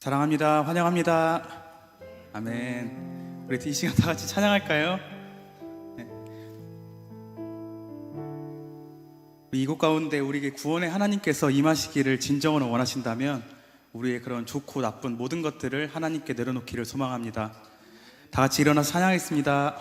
사랑합니다. 환영합니다. 아멘. 우리 이 시간 다 같이 찬양할까요? 네. 이곳 가운데 우리에게 구원의 하나님께서 임하시기를 진정으로 원하신다면 우리의 그런 좋고 나쁜 모든 것들을 하나님께 내려놓기를 소망합니다. 다 같이 일어나서 찬양하겠습니다.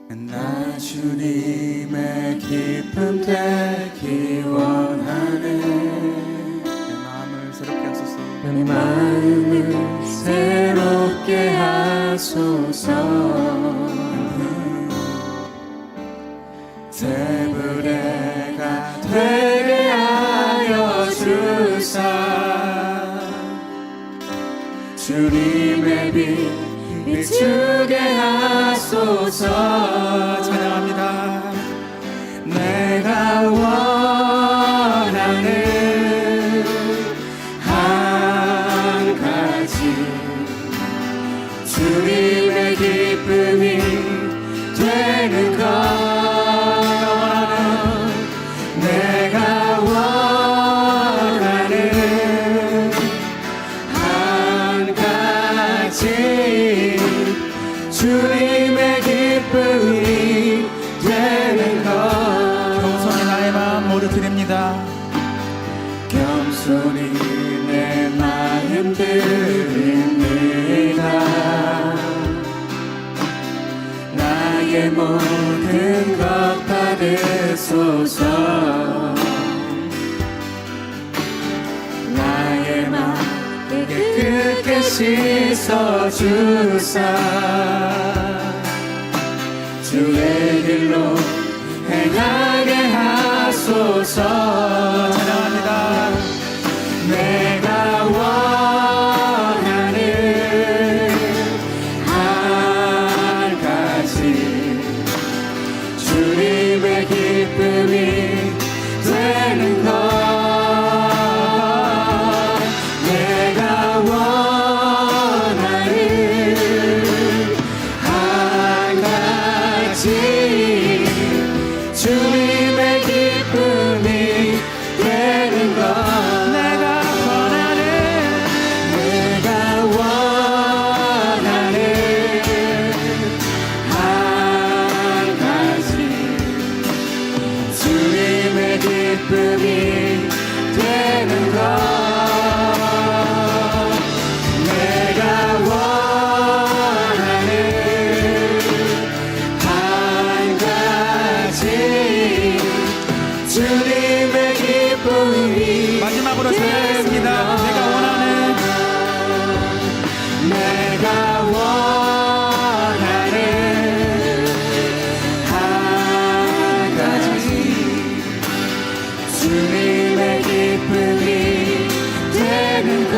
나 주님의 기쁨 되기 원하네. 내 마음을 새롭게 하소서. 내 마음을 새롭게 하소서. 세브레가 되게 하여 주사. 주님의 빛 비추게 하소서. 찬양합니다. 내가 원하는 한 가지 주님의 기쁨이 되는 것. 내가 원하는 한 가지 주님의 기쁨이 되는 것. 겸손히 나의 마음 모두 드립니다. 겸손히 내 마음 드립니다. 나의 모든 것 받으소서. 나의 마음 깨끗게 씻어주사. 주의 길로 행하게 하소서. 찬양합니다. 내가 원하는 한 가지 주님의 기쁨이 되는 것. 내가 원하는 한 가지 주님의 기쁨이 되는 것. 내가 원하는 한 가지 주님의 기쁨이 되는 것. 내가 원하는 한 가지 주님의 기쁨이. 마지막으로 찬양하겠습니다. 내가 원하는 한 가지 주님의 기쁨이 되는 것.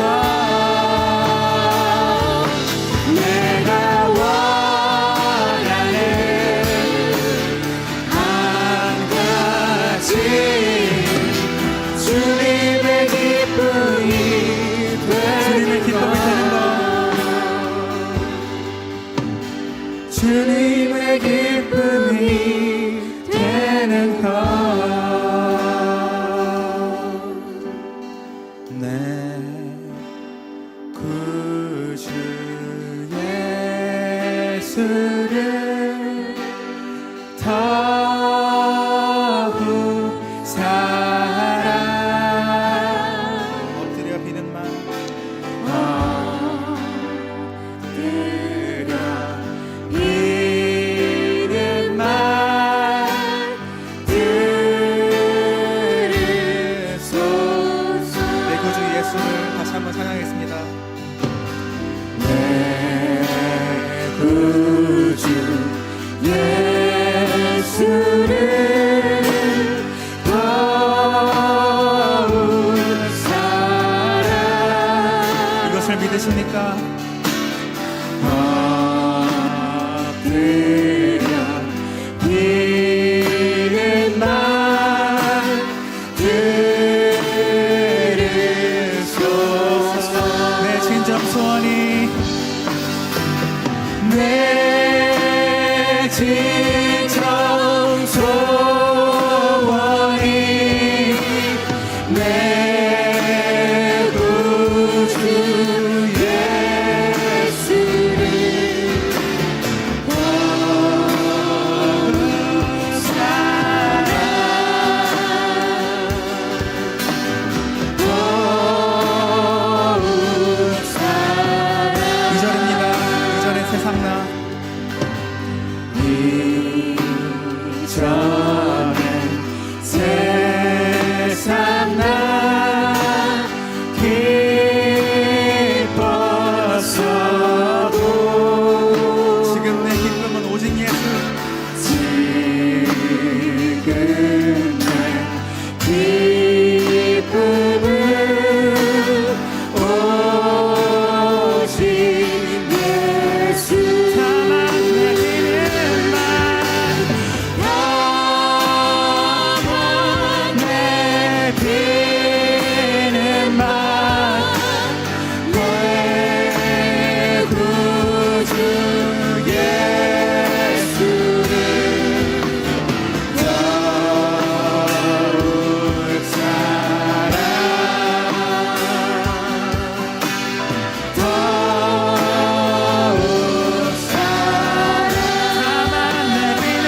내가 원하는 한 가지 주님의 기쁨이 되는 것. 주님의 기쁨이 되는 것. 내 구주 예수를 더욱 사랑. 엎드려 비는 말 다시 한번 찬양하겠습니다. 내 구주 예수를 더욱 사랑. 이것을 믿으십니까? 내 진정 소원이 내 구주 예수를 더욱 사랑 더욱 사랑 2절입니다. 2절의 세상나 이전엔 세상 나 기뻤어도 지금 내 기쁨은 오직 예수. 지금 내 기쁨은 오직 예수 다만 내 비는 내 구주 예수를 더욱 사랑 더욱 사랑 다만 내 비는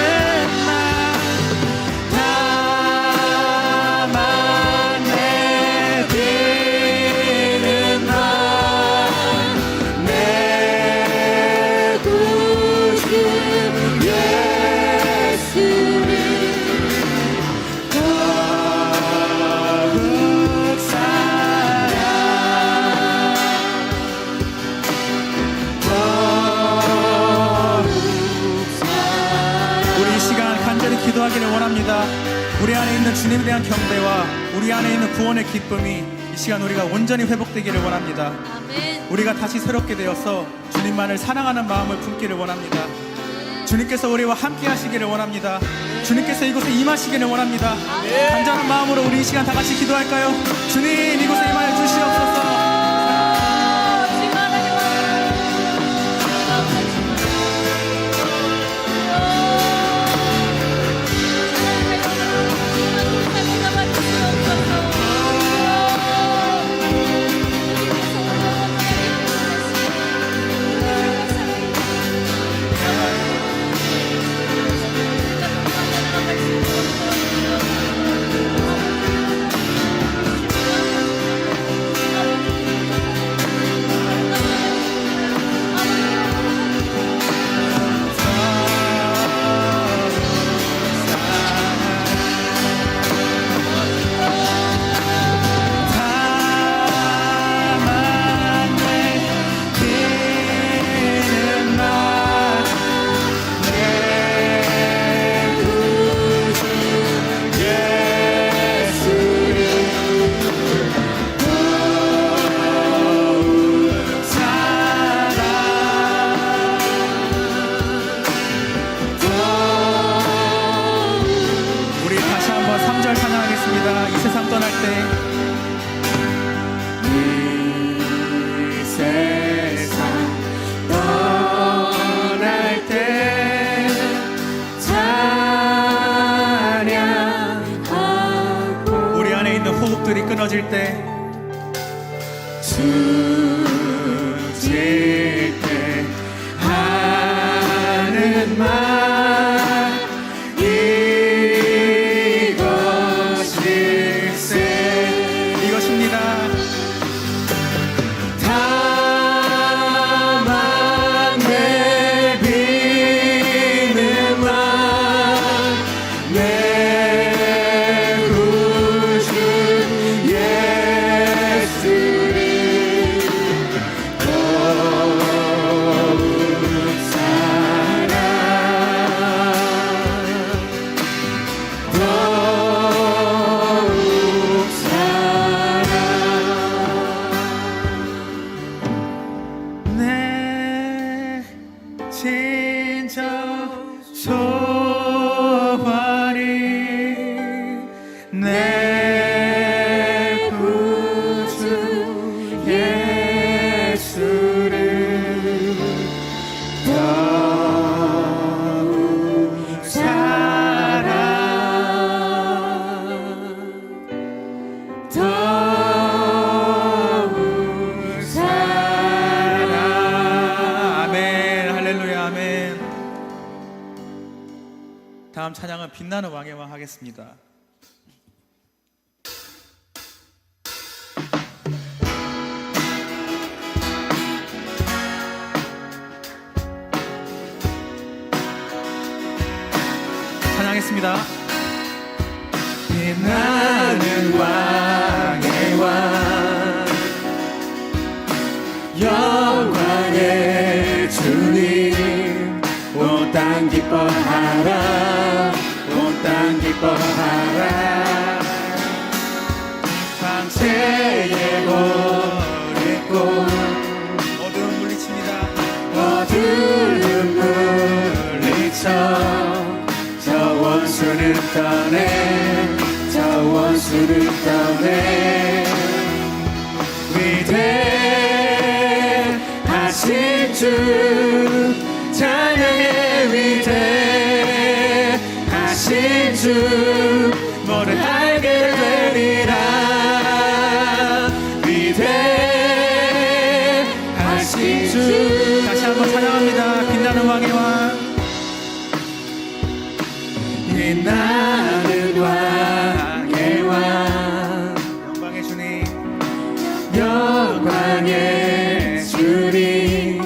다만 내 비는 내 구주 예수를 더욱 사랑 더욱 사랑 우리 이 시간 간절히 기도하기를 원합니다. 우리 안에 있는 주님에 대한 경배와 우리 안에 있는 구원의 기쁨이 이 시간 우리가 온전히 회복되기를 원합니다. 아멘. 우리가 다시 새롭게 되어서 주님만을 사랑하는 마음을 품기를 원합니다. 주님께서 우리와 함께 하시기를 원합니다. 주님께서 이곳에 임하시기를 원합니다. 간절한 마음으로 우리 이 시간 다 같이 기도할까요? 주님 이곳에 임하여 주시옵소서. 이 세상 떠날 때 이 세상 떠날 때 찬양하고 우리 안에 있는 호흡들이 끊어질 때 숨질 때 하는 말 이것입니다. 다만 내 비는 내 구주 예수를 더욱 사랑 더욱 사랑 내 진정 소원이 내 구주 예수를 할렐루야, 아멘. 다음 찬양은 빛나는 왕의 왕 하겠습니다. 찬양했습니다. 빛나는 왕의 왕 영광의 주님 온 땅 기뻐하라 온 땅 기뻐하라 황제의 옷 입고 어두움 물리칩니다. 어두움 물리쳐 저 원수를 떠내 저 원수를 떠내 위대하신 주 찬양의 위대하신 주 모든 알게 되리라 위대하신 주 다시 한번 찬양합니다. 빛나는 왕의 왕. 빛나는 왕의 왕 영광의 주님 영광의 주님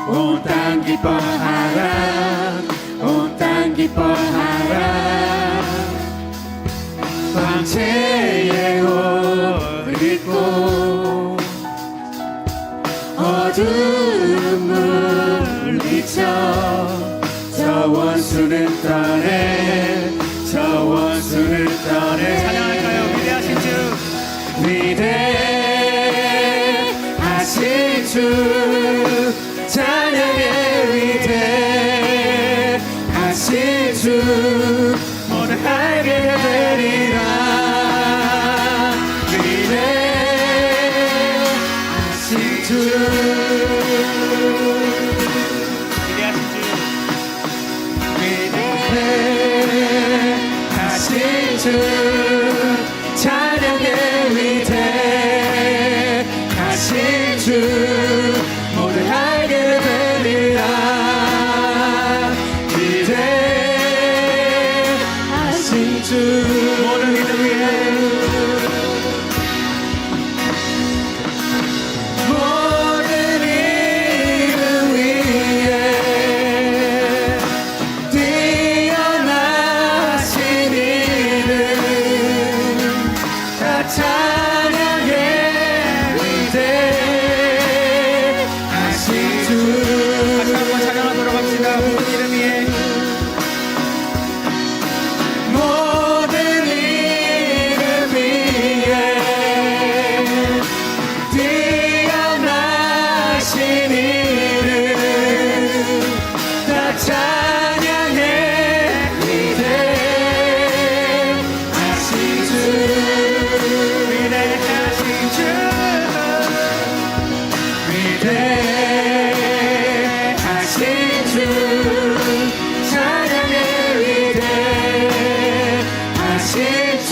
온 땅 기뻐하라 온 땅 기뻐하라 황제의 옷 입고 어두움 물리쳐 저 원수를 떠내 저 원수를 떠내 찬양할까요? 위대하신 주 위대하신 주 찬양의 위대하신 주 모두 알게 되리라 위대하신 주 위대하신 주 위대하신 주 찬양의 위대하신 주 모두 알게 되리라 위대하신 주 모든 믿음 위에 모든 이름 위에 뛰어나신 이름 다 찬양해 위대하신 주 다시 한번 찬양하도록 합시다. 모든 이름 위에 모든 이름 위에 뛰어나신 이름 다 찬양해 위대하신 주 위대하신 주 위대하신 주 찬양의 위대하신 주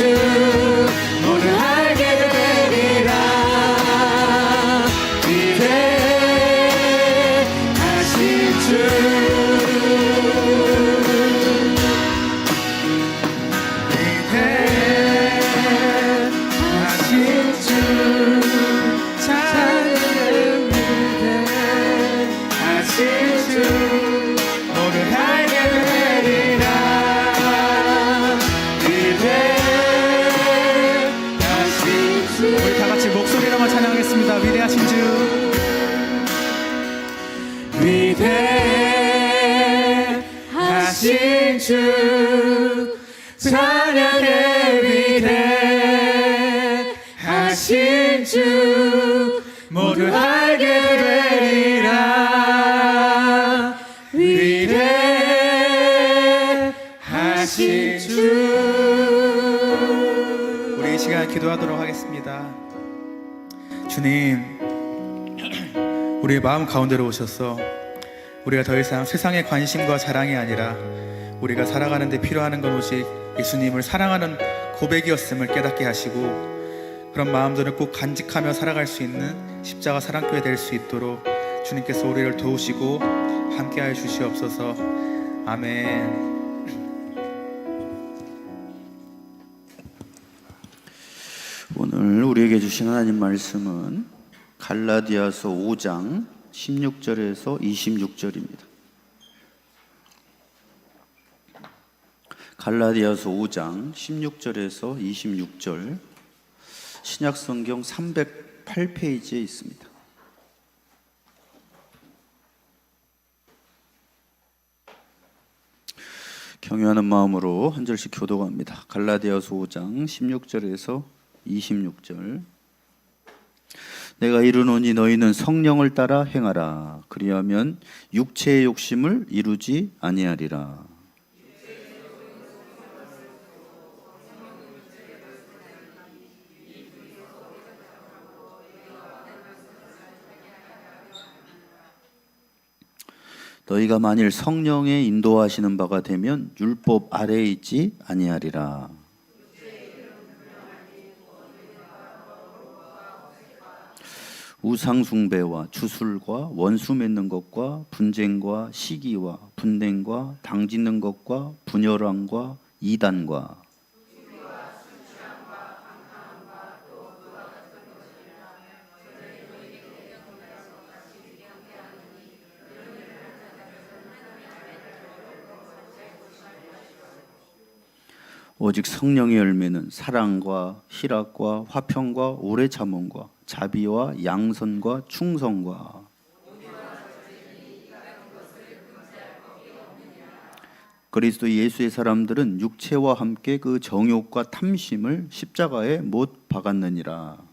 모두 알게 되리라 위대하신 주 위대하신 주 찬양의 위대하신 주 모두 알게 되리라 위대하신 주 우리 다 같이 목소리로만 찬양하겠습니다. 위대하신 주 위대하신 주 찬양의 위대하신 주 모두 알게 되리라 위대하신 주 우리 이 시간 기도하도록 하겠습니다. 주님, 우리의 마음 가운데로 오셔서 우리가 더 이상 세상의 관심과 자랑이 아니라 우리가 살아가는 데 필요한 건 오직 예수님을 사랑하는 고백이었음을 깨닫게 하시고 그런 마음들을 꼭 간직하며 살아갈 수 있는 십자가 사랑교회 될 수 있도록 주님께서 우리를 도우시고 함께하여 주시옵소서. 아멘. 오늘 우리에게 주신 하나님 말씀은 갈라디아서 5장 16절에서 26절입니다. 갈라디아서 5장 16절에서 26절, 신약성경 308페이지에 있습니다. 경외하는 마음으로 한 절씩 교독합니다. 갈라디아서 5장 16절에서 26절. 내가 이르노니 너희는 성령을 따라 행하라. 그리하면 육체의 욕심을 이루지 아니하리라. 너희가 만일 성령의 인도하시는 바가 되면 율법 아래에 있지 아니하리라. 우상 숭배와 주술과 원수 맺는 것과 분쟁과 시기와 분냉과 당짓는 것과 분열함과 이단과 오직 성령의 열매는 사랑과 희락과 화평과 오래 참음과 자비와 양선과 충성과 그리스도 예수의 사람들은 육체와 함께 그 정욕과 탐심을 십자가에 못 박았느니라.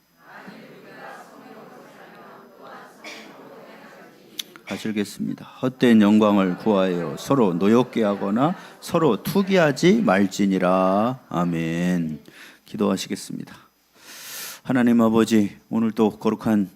같이 읽겠습니다. 헛된 영광을 구하여 서로 노엽게 하거나 서로 투기하지 말지니라. 아멘. 기도하시겠습니다. 하나님 아버지, 오늘 또 거룩한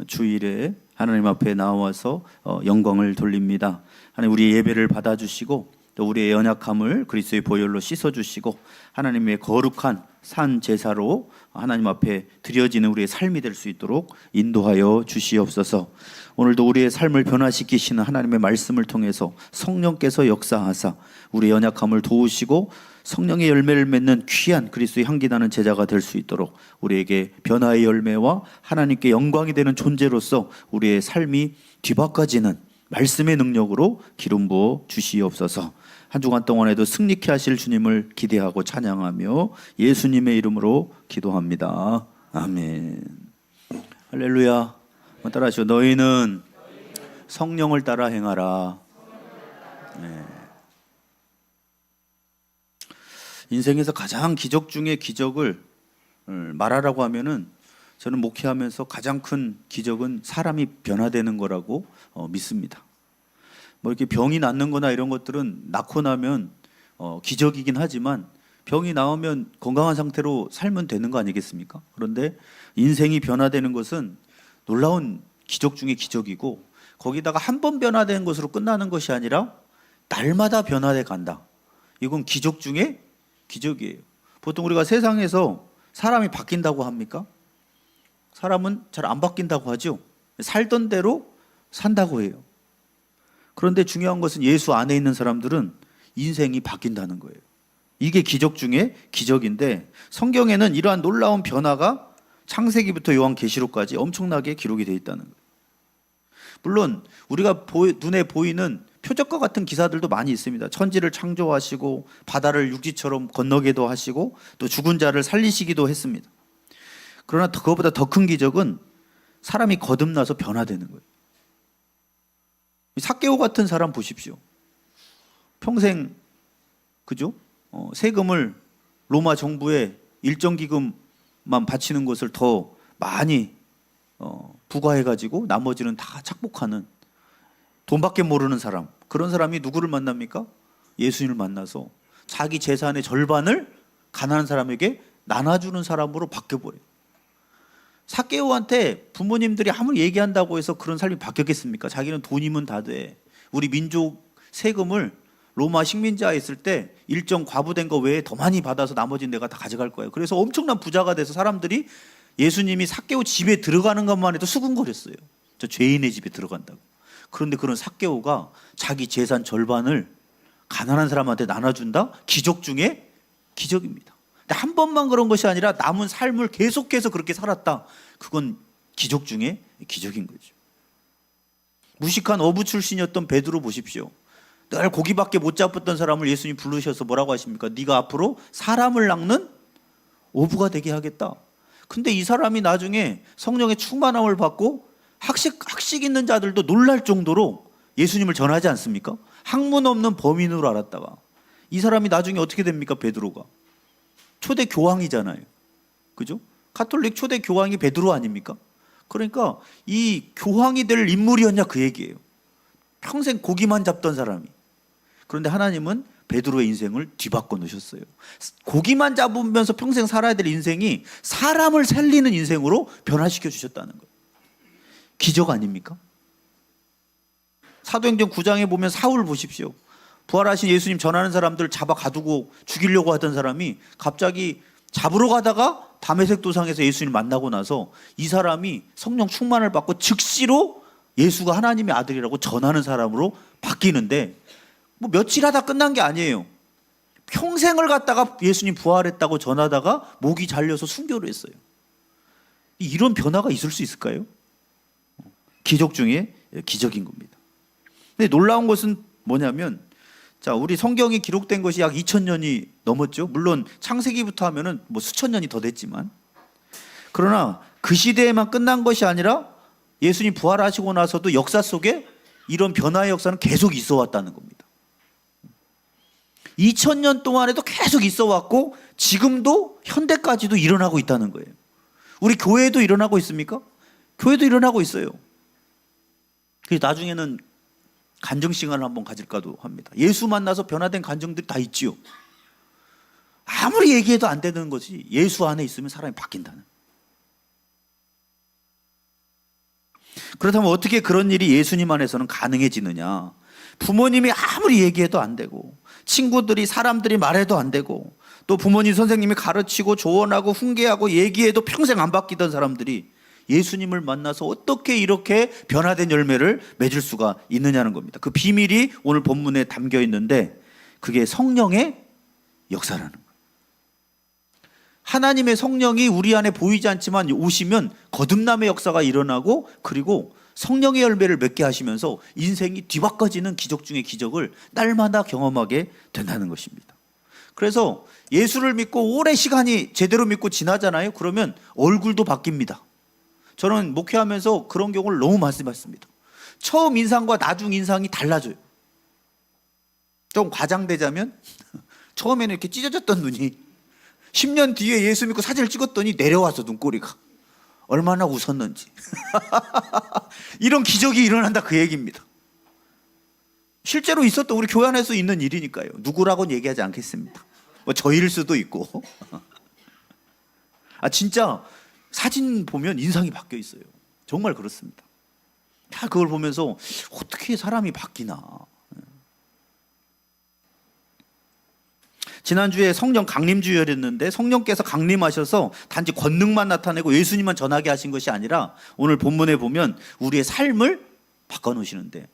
주일에 하나님 앞에 나와서 영광을 돌립니다. 하나님, 우리의 예배를 받아주시고 또 우리의 연약함을 그리스도의 보혈로 씻어주시고 하나님의 거룩한 산 제사로 하나님 앞에 드려지는 우리의 삶이 될 수 있도록 인도하여 주시옵소서. 오늘도 우리의 삶을 변화시키시는 하나님의 말씀을 통해서 성령께서 역사하사 우리의 연약함을 도우시고 성령의 열매를 맺는 귀한 그리스도의 향기나는 제자가 될 수 있도록 우리에게 변화의 열매와 하나님께 영광이 되는 존재로서 우리의 삶이 뒤바꿔지는 말씀의 능력으로 기름 부어 주시옵소서. 한 주간 동안에도 승리케 하실 주님을 기대하고 찬양하며 예수님의 이름으로 기도합니다. 아멘. 할렐루야. 따라하시고, 너희는 성령을 따라 행하라. 네. 인생에서 가장 기적 중에 기적을 말하라고 하면은 저는 목회하면서 가장 큰 기적은 사람이 변화되는 거라고 믿습니다. 뭐 이렇게 병이 낫는 거나 이런 것들은 낳고 나면 기적이긴 하지만 병이 나오면 건강한 상태로 살면 되는 거 아니겠습니까? 그런데 인생이 변화되는 것은 놀라운 기적 중에 기적이고, 거기다가 한 번 변화된 것으로 끝나는 것이 아니라 날마다 변화돼 간다. 이건 기적 중에 기적이에요. 보통 우리가 세상에서 사람이 바뀐다고 합니까? 사람은 잘 안 바뀐다고 하죠. 살던 대로 산다고 해요. 그런데 중요한 것은 예수 안에 있는 사람들은 인생이 바뀐다는 거예요. 이게 기적 중에 기적인데, 성경에는 이러한 놀라운 변화가 창세기부터 요한계시록까지 엄청나게 기록이 되어 있다는 거예요. 물론 우리가 눈에 보이는 표적과 같은 기사들도 많이 있습니다. 천지를 창조하시고 바다를 육지처럼 건너게도 하시고 또 죽은 자를 살리시기도 했습니다. 그러나 그것보다 더 큰 기적은 사람이 거듭나서 변화되는 거예요. 삭개오 같은 사람 보십시오. 평생 그죠? 세금을 로마 정부에 일정 기금만 바치는 것을 더 많이 부과해가지고 나머지는 다 착복하는, 돈밖에 모르는 사람, 그런 사람이 누구를 만납니까? 예수님을 만나서 자기 재산의 절반을 가난한 사람에게 나눠주는 사람으로 바뀌어버려요. 삭개오한테 부모님들이 아무리 얘기한다고 해서 그런 삶이 바뀌었겠습니까? 자기는 돈이면 다 돼. 우리 민족 세금을 로마 식민지하에 있을 때 일정 과부된 거 외에 더 많이 받아서 나머지는 내가 다 가져갈 거예요. 그래서 엄청난 부자가 돼서 사람들이 예수님이 삭개오 집에 들어가는 것만 해도 수군거렸어요. 저 죄인의 집에 들어간다고. 그런데 그런 삭개오가 자기 재산 절반을 가난한 사람한테 나눠준다? 기적 중에 기적입니다. 근데 한 번만 그런 것이 아니라 남은 삶을 계속해서 그렇게 살았다. 그건 기적 중에 기적인 거죠. 무식한 어부 출신이었던 베드로 보십시오. 늘 고기밖에 못 잡았던 사람을 예수님 부르셔서 뭐라고 하십니까? 네가 앞으로 사람을 낚는 어부가 되게 하겠다. 근데 이 사람이 나중에 성령의 충만함을 받고 학식 있는 자들도 놀랄 정도로 예수님을 전하지 않습니까? 학문 없는 범인으로 알았다가 이 사람이 나중에 어떻게 됩니까? 베드로가 초대 교황이잖아요. 그죠? 가톨릭 초대 교황이 베드로 아닙니까? 그러니까 이 교황이 될 인물이었냐 그 얘기예요. 평생 고기만 잡던 사람이. 그런데 하나님은 베드로의 인생을 뒤바꿔 놓으셨어요. 고기만 잡으면서 평생 살아야 될 인생이 사람을 살리는 인생으로 변화시켜 주셨다는 거예요. 기적 아닙니까? 사도행전 9장에 보면 사울 보십시오. 부활하신 예수님 전하는 사람들 잡아 가두고 죽이려고 하던 사람이 갑자기 잡으러 가다가 다메섹 도상에서 예수님 만나고 나서 이 사람이 성령 충만을 받고 즉시로 예수가 하나님의 아들이라고 전하는 사람으로 바뀌는데 뭐 며칠 하다 끝난 게 아니에요. 평생을 갖다가 예수님 부활했다고 전하다가 목이 잘려서 순교를 했어요. 이런 변화가 있을 수 있을까요? 기적 중에 기적인 겁니다. 근데 놀라운 것은 뭐냐면 자, 우리 성경이 기록된 것이 약 2000년이 넘었죠. 물론 창세기부터 하면은 뭐 수천 년이 더 됐지만 그러나 그 시대에만 끝난 것이 아니라 예수님 부활하시고 나서도 역사 속에 이런 변화의 역사는 계속 있어 왔다는 겁니다. 2000년 동안에도 계속 있어 왔고 지금도 현대까지도 일어나고 있다는 거예요. 우리 교회에도 일어나고 있습니까? 교회도 일어나고 있어요. 그래서 나중에는 간증 시간을 한번 가질까도 합니다. 예수 만나서 변화된 간증들이 다 있지요. 아무리 얘기해도 안 되는 것이 예수 안에 있으면 사람이 바뀐다는. 그렇다면 어떻게 그런 일이 예수님 안에서는 가능해지느냐? 부모님이 아무리 얘기해도 안 되고 친구들이 사람들이 말해도 안 되고 또 부모님 선생님이 가르치고 조언하고 훈계하고 얘기해도 평생 안 바뀌던 사람들이 예수님을 만나서 어떻게 이렇게 변화된 열매를 맺을 수가 있느냐는 겁니다. 그 비밀이 오늘 본문에 담겨 있는데 그게 성령의 역사라는 거예요. 하나님의 성령이 우리 안에 보이지 않지만 오시면 거듭남의 역사가 일어나고 그리고 성령의 열매를 맺게 하시면서 인생이 뒤바꿔지는 기적 중의 기적을 날마다 경험하게 된다는 것입니다. 그래서 예수를 믿고 오래 시간이 제대로 믿고 지나잖아요. 그러면 얼굴도 바뀝니다. 저는 목회하면서 그런 경우를 너무 많이 봤습니다. 처음 인상과 나중 인상이 달라져요. 좀 과장되자면 처음에는 이렇게 찢어졌던 눈이 10년 뒤에 예수 믿고 사진을 찍었더니 내려와서 눈꼬리가 얼마나 웃었는지 이런 기적이 일어난다 그 얘기입니다. 실제로 있었던 우리 교회 안에서 있는 일이니까요. 누구라고는 얘기하지 않겠습니다. 뭐 저일 수도 있고 진짜 사진 보면 인상이 바뀌어 있어요. 정말 그렇습니다. 다 그걸 보면서 어떻게 사람이 바뀌나. 지난주에 성령 강림주일이었는데 성령께서 강림하셔서 단지 권능만 나타내고 예수님만 전하게 하신 것이 아니라 오늘 본문에 보면 우리의 삶을 바꿔놓으시는데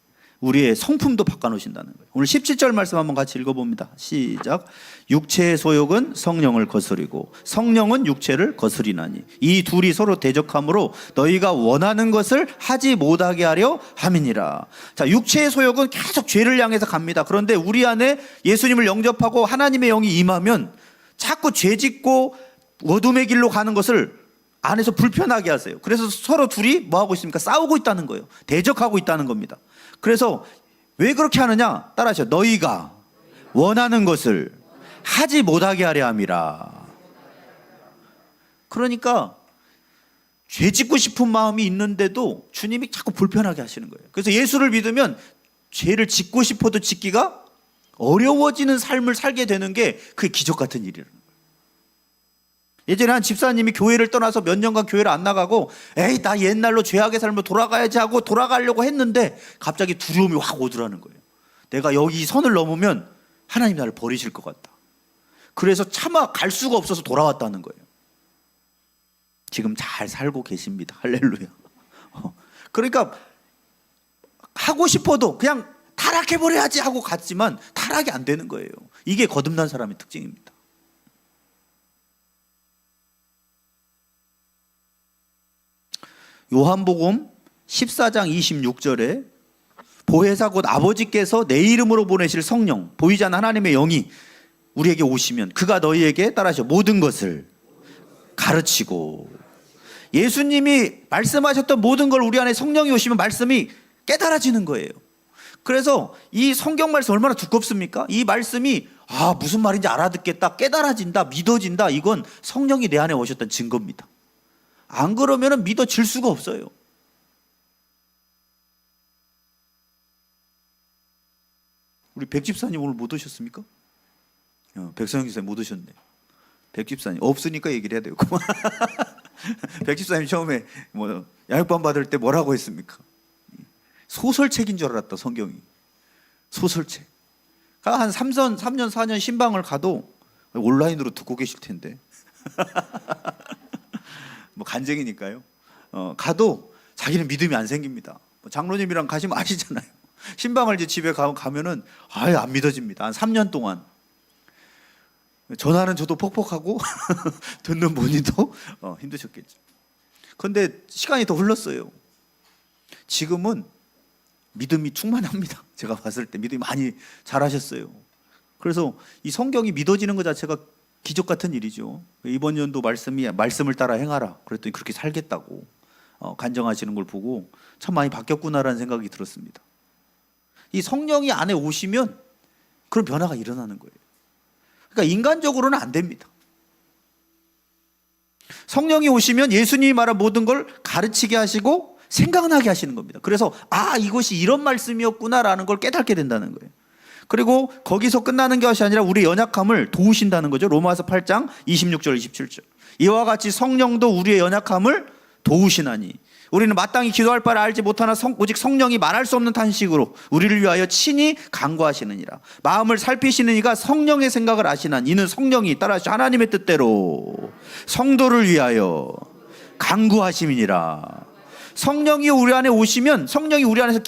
우리의 성품도 바꿔놓으신다는 거예요. 오늘 17절 말씀 한번 같이 읽어봅니다. 시작. 육체의 소욕은 성령을 거스리고 성령은 육체를 거스리나니 이 둘이 서로 대적함으로 너희가 원하는 것을 하지 못하게 하려 함이니라. 자, 육체의 소욕은 계속 죄를 향해서 갑니다. 그런데 우리 안에 예수님을 영접하고 하나님의 영이 임하면 자꾸 죄짓고 어둠의 길로 가는 것을 안에서 불편하게 하세요. 그래서 서로 둘이 뭐 하고 있습니까? 싸우고 있다는 거예요. 대적하고 있다는 겁니다. 그래서 왜 그렇게 하느냐? 따라하세요. 너희가 원하는 것을 하지 못하게 하려 함이라. 그러니까 죄 짓고 싶은 마음이 있는데도 주님이 자꾸 불편하게 하시는 거예요. 그래서 예수를 믿으면 죄를 짓고 싶어도 짓기가 어려워지는 삶을 살게 되는 게 그게 기적 같은 일이라는 거예요. 예전에 한 집사님이 교회를 떠나서 몇 년간 교회를 안 나가고 에이 나 옛날로 죄악의 삶을 돌아가야지 하고 돌아가려고 했는데 갑자기 두려움이 확 오더라는 거예요. 내가 여기 이 선을 넘으면 하나님 나를 버리실 것 같다. 그래서 차마 갈 수가 없어서 돌아왔다는 거예요. 지금 잘 살고 계십니다. 할렐루야. 그러니까 하고 싶어도 그냥 타락해버려야지 하고 갔지만 타락이 안 되는 거예요. 이게 거듭난 사람의 특징입니다. 요한복음 14장 26절에 보혜사 곧 아버지께서 내 이름으로 보내실 성령, 보이지 않는 하나님의 영이 우리에게 오시면 그가 너희에게 따라서 모든 것을 가르치고, 예수님이 말씀하셨던 모든 걸 우리 안에 성령이 오시면 말씀이 깨달아지는 거예요. 그래서 이 성경 말씀 얼마나 두껍습니까? 이 말씀이 무슨 말인지 알아듣겠다, 깨달아진다, 믿어진다, 이건 성령이 내 안에 오셨던 증거입니다. 안 그러면 믿어질 수가 없어요. 우리 백집사님 오늘 못 오셨습니까? 백성영 기사님 못 오셨네. 백집사님 없으니까 얘기를 해야 되고. 백집사님 처음에 양육반 받을 때 뭐라고 했습니까? 소설책인 줄 알았다, 성경이. 소설책. 한 3년 4년 신방을 가도 온라인으로 듣고 계실 텐데. 간증이니까요. 가도 자기는 믿음이 안 생깁니다. 장로님이랑 가시면 아시잖아요. 신방을 이제 집에 가면은 아예 안 믿어집니다. 한 3년 동안. 전화는 저도 퍽퍽하고 듣는 본인도 힘드셨겠죠. 그런데 시간이 더 흘렀어요. 지금은 믿음이 충만합니다. 제가 봤을 때 믿음이 많이 잘하셨어요. 그래서 이 성경이 믿어지는 것 자체가 기적 같은 일이죠. 이번 연도 말씀을 따라 행하라. 그랬더니 그렇게 살겠다고 간증하시는 걸 보고 참 많이 바뀌었구나라는 생각이 들었습니다. 이 성령이 안에 오시면 그런 변화가 일어나는 거예요. 그러니까 인간적으로는 안 됩니다. 성령이 오시면 예수님이 말한 모든 걸 가르치게 하시고 생각나게 하시는 겁니다. 그래서 이것이 이런 말씀이었구나라는 걸 깨닫게 된다는 거예요. 그리고 거기서 끝나는 것이 아니라 우리의 연약함을 도우신다는 거죠. 로마서 8장 26절 27절. 이와 같이 성령도 우리의 연약함을 도우시나니 우리는 마땅히 기도할 바를 알지 못하나 오직 성령이 말할 수 없는 탄식으로 우리를 위하여 친히 간구하시느니라. 마음을 살피시는 이가 성령의 생각을 아시나니 이는 성령이 따라서 하나님의 뜻대로 성도를 위하여 간구하심이니라. 성령이 우리 안에 오시면 성령이 우리 안에서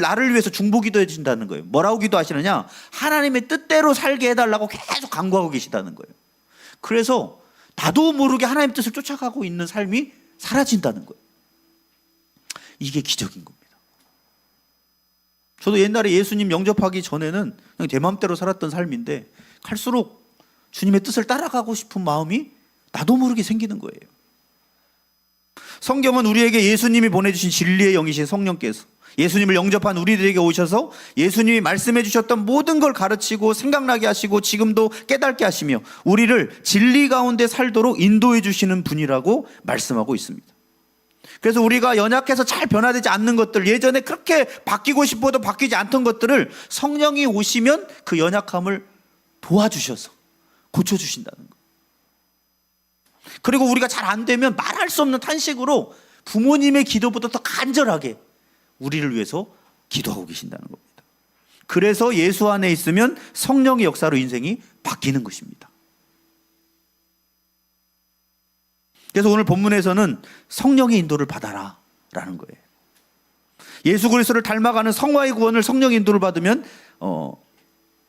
나를 위해서 중보기도해 주신다는 거예요. 뭐라고 기도하시느냐? 하나님의 뜻대로 살게 해달라고 계속 간구하고 계시다는 거예요. 그래서 나도 모르게 하나님의 뜻을 쫓아가고 있는 삶이 사라진다는 거예요. 이게 기적인 겁니다. 저도 옛날에 예수님 영접하기 전에는 그냥 내 마음대로 살았던 삶인데 갈수록 주님의 뜻을 따라가고 싶은 마음이 나도 모르게 생기는 거예요. 성경은 우리에게 예수님이 보내주신 진리의 영이신 성령께서 예수님을 영접한 우리들에게 오셔서 예수님이 말씀해 주셨던 모든 걸 가르치고 생각나게 하시고 지금도 깨닫게 하시며 우리를 진리 가운데 살도록 인도해 주시는 분이라고 말씀하고 있습니다. 그래서 우리가 연약해서 잘 변화되지 않는 것들, 예전에 그렇게 바뀌고 싶어도 바뀌지 않던 것들을 성령이 오시면 그 연약함을 도와주셔서 고쳐주신다는 거예요. 그리고 우리가 잘 안 되면 말할 수 없는 탄식으로 부모님의 기도보다 더 간절하게 우리를 위해서 기도하고 계신다는 겁니다. 그래서 예수 안에 있으면 성령의 역사로 인생이 바뀌는 것입니다. 그래서 오늘 본문에서는 성령의 인도를 받아라 라는 거예요. 예수 그리스도를 닮아가는 성화의 구원을 성령의 인도를 받으면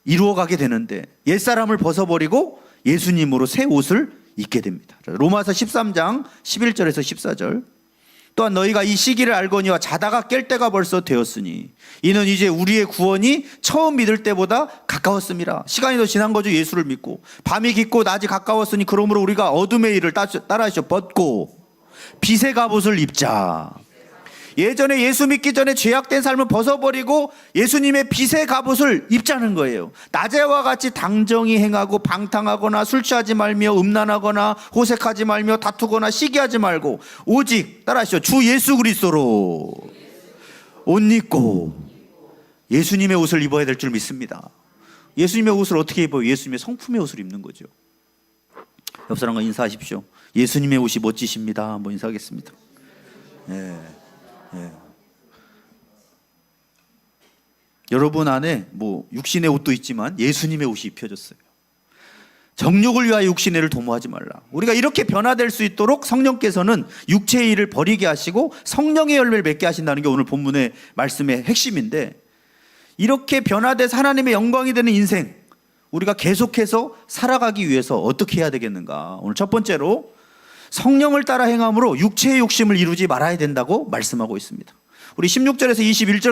이루어가게 되는데 옛사람을 벗어버리고 예수님으로 새 옷을 입게 됩니다. 로마서 13장 11절에서 14절. 또한 너희가 이 시기를 알거니와 자다가 깰 때가 벌써 되었으니 이는 이제 우리의 구원이 처음 믿을 때보다 가까웠습니다. 시간이 더 지난 거죠. 예수를 믿고 밤이 깊고 낮이 가까웠으니 그러므로 우리가 어둠의 일을 따라하셔 벗고 빛의 갑옷을 입자. 예전에 예수 믿기 전에 죄악된 삶을 벗어버리고 예수님의 빛의 갑옷을 입자는 거예요. 낮에와 같이 당정히 행하고 방탕하거나 술 취하지 말며 음란하거나 호색하지 말며 다투거나 시기하지 말고 오직 따라하시죠. 주 예수 그리스도로 옷 입고 예수님의 옷을 입어야 될 줄 믿습니다. 예수님의 옷을 어떻게 입어요? 예수님의 성품의 옷을 입는 거죠. 옆 사람과 인사하십시오. 예수님의 옷이 멋지십니다. 한번 인사하겠습니다. 네. 예. 여러분 안에 육신의 옷도 있지만 예수님의 옷이 입혀졌어요. 정욕을 위하여 육신의 일을 도모하지 말라. 우리가 이렇게 변화될 수 있도록 성령께서는 육체의 일을 버리게 하시고 성령의 열매를 맺게 하신다는 게 오늘 본문의 말씀의 핵심인데, 이렇게 변화돼서 하나님의 영광이 되는 인생, 우리가 계속해서 살아가기 위해서 어떻게 해야 되겠는가? 오늘 첫 번째로 성령을 따라 행함으로 육체의 욕심을 이루지 말아야 된다고 말씀하고 있습니다. 우리 16절에서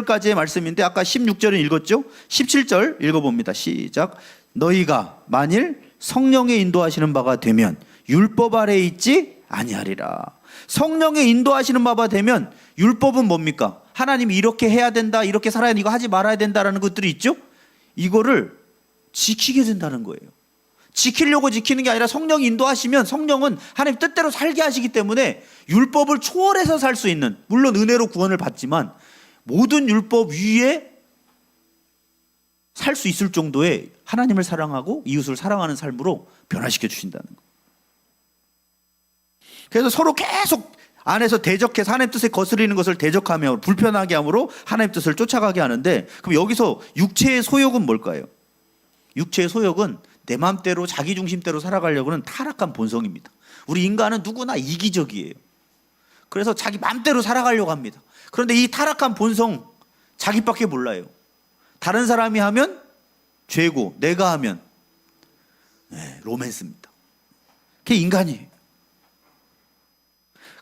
21절까지의 말씀인데 아까 16절은 읽었죠? 17절 읽어봅니다. 시작. 너희가 만일 성령의 인도하시는 바가 되면 율법 아래에 있지 아니하리라. 성령의 인도하시는 바가 되면, 율법은 뭡니까? 하나님이 이렇게 해야 된다, 이렇게 살아야 된다, 이거 하지 말아야 된다라는 것들이 있죠? 이거를 지키게 된다는 거예요. 지키려고 지키는 게 아니라 성령이 인도하시면, 성령은 하나님 뜻대로 살게 하시기 때문에 율법을 초월해서 살 수 있는, 물론 은혜로 구원을 받지만 모든 율법 위에 살 수 있을 정도의 하나님을 사랑하고 이웃을 사랑하는 삶으로 변화시켜 주신다는 거. 그래서 서로 계속 안에서 대적해서 하나님 뜻에 거스리는 것을 대적하며 불편하게 함으로 하나님 뜻을 쫓아가게 하는데, 그럼 여기서 육체의 소욕은 뭘까요? 육체의 소욕은 내 마음대로 자기 중심대로 살아가려고 하는 타락한 본성입니다. 우리 인간은 누구나 이기적이에요. 그래서 자기 마음대로 살아가려고 합니다. 그런데 이 타락한 본성 자기밖에 몰라요. 다른 사람이 하면 죄고, 내가 하면 로맨스입니다. 그게 인간이에요.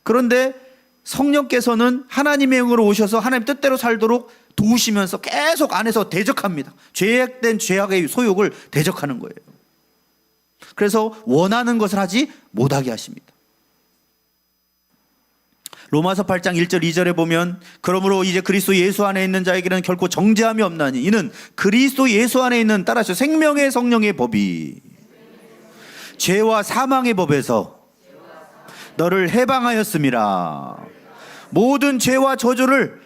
그런데 성령께서는 하나님의 영으로 오셔서 하나님 뜻대로 살도록 도우시면서 계속 안에서 대적합니다. 죄악된 죄악의 소욕을 대적하는 거예요. 그래서 원하는 것을 하지 못하게 하십니다. 로마서 8장 1절 2절에 보면, 그러므로 이제 그리스도 예수 안에 있는 자에게는 결코 정죄함이 없나니 이는 그리스도 예수 안에 있는, 따라서 생명의 성령의 법이 죄와 사망의 법에서 너를 해방하였음이라. 모든 죄와 저주를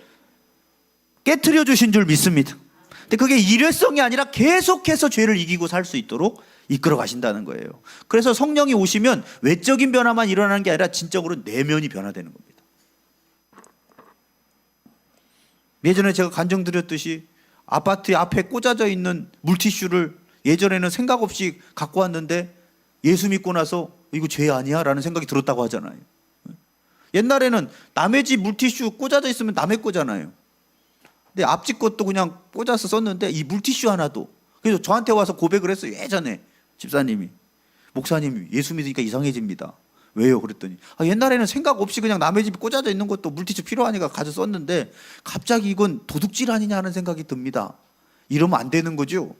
깨트려 주신 줄 믿습니다. 근데 그게 일회성이 아니라 계속해서 죄를 이기고 살 수 있도록 이끌어 가신다는 거예요. 그래서 성령이 오시면 외적인 변화만 일어나는 게 아니라 진정으로 내면이 변화되는 겁니다. 예전에 제가 간증드렸듯이 아파트 앞에 꽂아져 있는 물티슈를 예전에는 생각 없이 갖고 왔는데 예수 믿고 나서 이거 죄 아니야? 라는 생각이 들었다고 하잖아요. 옛날에는 남의 집 물티슈 꽂아져 있으면 남의 거잖아요. 근데 앞집 것도 그냥 꽂아서 썼는데 이 물티슈 하나도, 그래서 저한테 와서 고백을 했어요. 예전에 집사님이, 목사님 예수 믿으니까 이상해집니다. 왜요? 그랬더니 옛날에는 생각 없이 그냥 남의 집에 꽂아져 있는 것도 물티슈 필요하니까 가져 썼는데 갑자기 이건 도둑질 아니냐 하는 생각이 듭니다. 이러면 안 되는 거죠.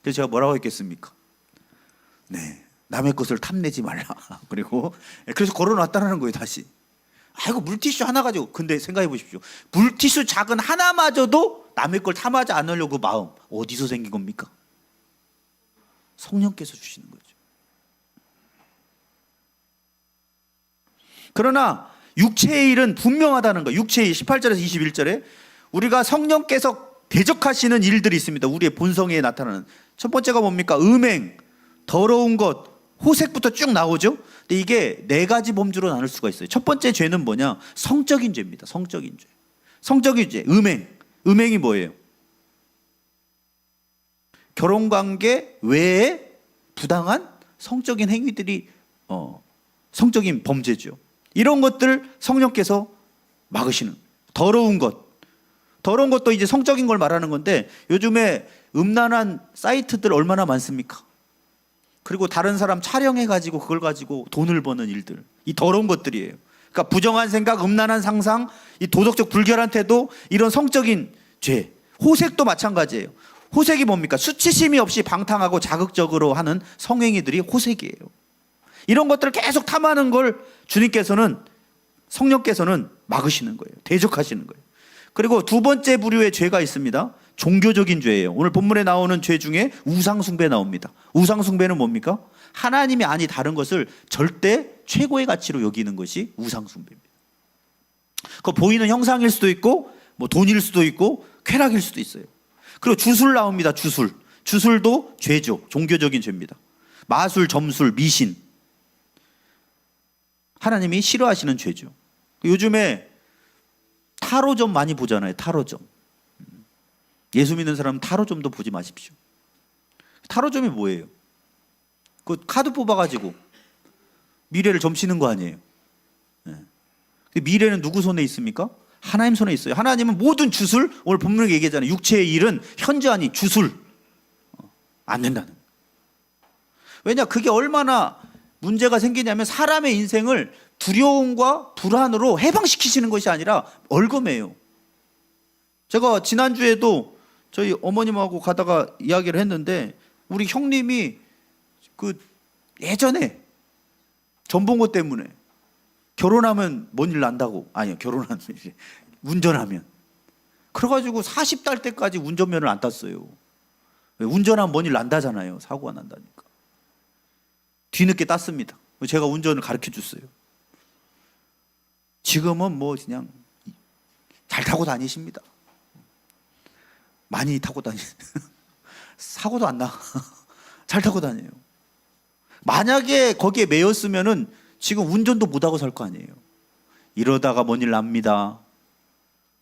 그래서 제가 뭐라고 했겠습니까? 네, 남의 것을 탐내지 말라. 그리고 그래서 걸어놨다는 거예요. 다시. 아이고 물티슈 하나 가지고. 근데 생각해 보십시오. 물티슈 작은 하나마저도 남의 걸 탐하지 않으려고 그 마음 어디서 생긴 겁니까? 성령께서 주시는 거죠. 그러나 육체의 일은 분명하다는 거. 육체의 18절에서 21절에 우리가 성령께서 대적하시는 일들이 있습니다. 우리의 본성에 나타나는. 첫 번째가 뭡니까? 음행, 더러운 것, 호색부터 쭉 나오죠. 근데 이게 네 가지 범주로 나눌 수가 있어요. 첫 번째 죄는 뭐냐? 성적인 죄입니다. 성적인 죄. 성적인 죄, 음행. 음행이 뭐예요? 결혼관계 외에 부당한 성적인 행위들이 성적인 범죄죠. 이런 것들 성령께서 막으시는. 더러운 것. 더러운 것도 이제 성적인 걸 말하는 건데 요즘에 음란한 사이트들 얼마나 많습니까? 그리고 다른 사람 촬영해가지고 그걸 가지고 돈을 버는 일들. 이 더러운 것들이에요. 그러니까 부정한 생각, 음란한 상상, 이 도덕적 불결한 태도, 이런 성적인 죄. 호색도 마찬가지예요. 호색이 뭡니까? 수치심이 없이 방탕하고 자극적으로 하는 성행위들이 호색이에요. 이런 것들을 계속 탐하는 걸 주님께서는, 성령께서는 막으시는 거예요. 대적하시는 거예요. 그리고 두 번째 부류의 죄가 있습니다. 종교적인 죄예요. 오늘 본문에 나오는 죄 중에 우상숭배 나옵니다. 우상숭배는 뭡니까? 하나님이 아니 다른 것을 절대 최고의 가치로 여기는 것이 우상숭배입니다. 그 보이는 형상일 수도 있고 뭐 돈일 수도 있고 쾌락일 수도 있어요. 그리고 주술 나옵니다. 주술. 주술도 죄죠. 종교적인 죄입니다. 마술, 점술, 미신. 하나님이 싫어하시는 죄죠. 요즘에 타로점 많이 보잖아요. 타로점. 예수 믿는 사람은 타로점도 보지 마십시오. 타로점이 뭐예요? 그 카드 뽑아가지고 미래를 점치는 거 아니에요. 미래는 누구 손에 있습니까? 하나님 손에 있어요. 하나님은 모든 주술, 오늘 본문에 얘기하잖아요. 육체의 일은 현재 아닌 주술 안 된다는. 왜냐, 그게 얼마나 문제가 생기냐면 사람의 인생을 두려움과 불안으로 해방시키시는 것이 아니라 얼검해요. 제가 지난주에도 저희 어머님하고 가다가 이야기를 했는데, 우리 형님이 그 예전에 전봉호 때문에 결혼하면 뭔 일 난다고, 아니요, 결혼하면 이제 운전하면, 그래가지고 40달 때까지 운전면허를 안 땄어요. 왜? 운전하면 뭔 일 난다잖아요. 사고가 난다니까. 뒤늦게 땄습니다. 제가 운전을 가르쳐 줬어요. 지금은 뭐 그냥 잘 타고 다니십니다. 많이 타고 다니세요. 사고도 안 나. 잘 타고 다녀요. 만약에 거기에 매였으면은 지금 운전도 못하고 살 거 아니에요. 이러다가 뭔 일 납니다.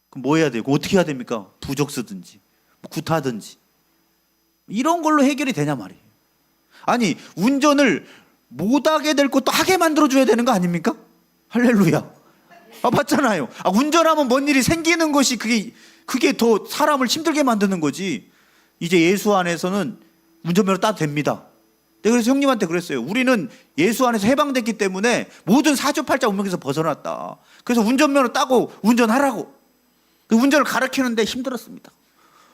그럼 뭐 해야 되고 어떻게 해야 됩니까? 부적 쓰든지 뭐 구타든지 이런 걸로 해결이 되냐 말이에요. 아니, 운전을 못하게 될 것도 하게 만들어줘야 되는 거 아닙니까? 할렐루야. 맞잖아요. 운전하면 뭔 일이 생기는 것이 그게 더 사람을 힘들게 만드는 거지. 이제 예수 안에서는 운전면허 따도 됩니다. 그래서 형님한테 그랬어요. 우리는 예수 안에서 해방됐기 때문에 모든 사주팔자 운명에서 벗어났다. 그래서 운전면허 따고 운전하라고. 운전을 가르치는데 힘들었습니다.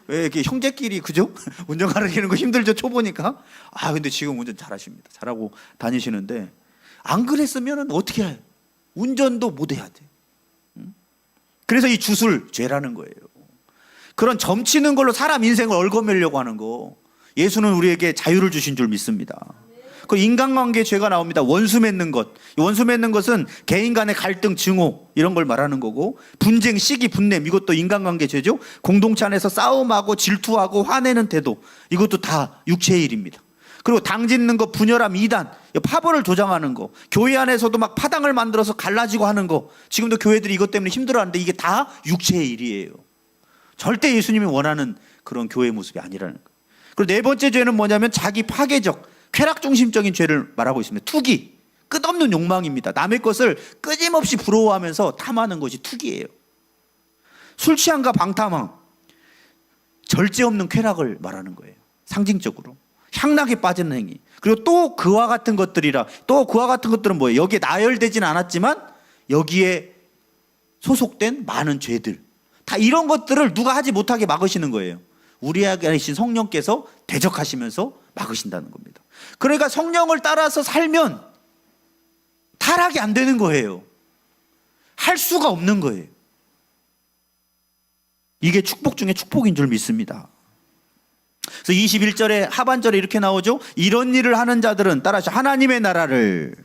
왜 이렇게 형제끼리, 그죠? 운전 가르치는 거 힘들죠, 초보니까. 근데 지금 운전 잘하십니다. 잘하고 다니시는데, 안 그랬으면 어떻게 해요? 운전도 못 해야 돼. 그래서 이 주술, 죄라는 거예요. 그런 점치는 걸로 사람 인생을 얽어매려고 하는 거. 예수는 우리에게 자유를 주신 줄 믿습니다. 그 인간관계에 죄가 나옵니다. 원수 맺는 것. 원수 맺는 것은 개인 간의 갈등, 증오 이런 걸 말하는 거고, 분쟁, 시기, 분냄 이것도 인간관계 죄죠. 공동체 안에서 싸움하고 질투하고 화내는 태도, 이것도 다 육체의 일입니다. 그리고 당 짓는 거, 분열함, 이단, 파벌을 조장하는 거, 교회 안에서도 막 파당을 만들어서 갈라지고 하는 거, 지금도 교회들이 이것 때문에 힘들어하는데 이게 다 육체의 일이에요. 절대 예수님이 원하는 그런 교회 모습이 아니라는 거예요. 그리고 네 번째 죄는 뭐냐면 자기 파괴적, 쾌락중심적인 죄를 말하고 있습니다. 투기, 끝없는 욕망입니다. 남의 것을 끊임없이 부러워하면서 탐하는 것이 투기예요. 술 취함과 방탕함, 절제 없는 쾌락을 말하는 거예요. 상징적으로 향락에 빠지는 행위. 그리고 또 그와 같은 것들이라, 또 그와 같은 것들은 뭐예요? 여기에 나열되지는 않았지만 여기에 소속된 많은 죄들, 다 이런 것들을 누가 하지 못하게 막으시는 거예요. 우리에게 계신 성령께서 대적하시면서 막으신다는 겁니다. 그러니까 성령을 따라서 살면 타락이 안 되는 거예요. 할 수가 없는 거예요. 이게 축복 중에 축복인 줄 믿습니다. 그래서 21절에 하반절에 이렇게 나오죠. 이런 일을 하는 자들은 따라서 하나님의 나라를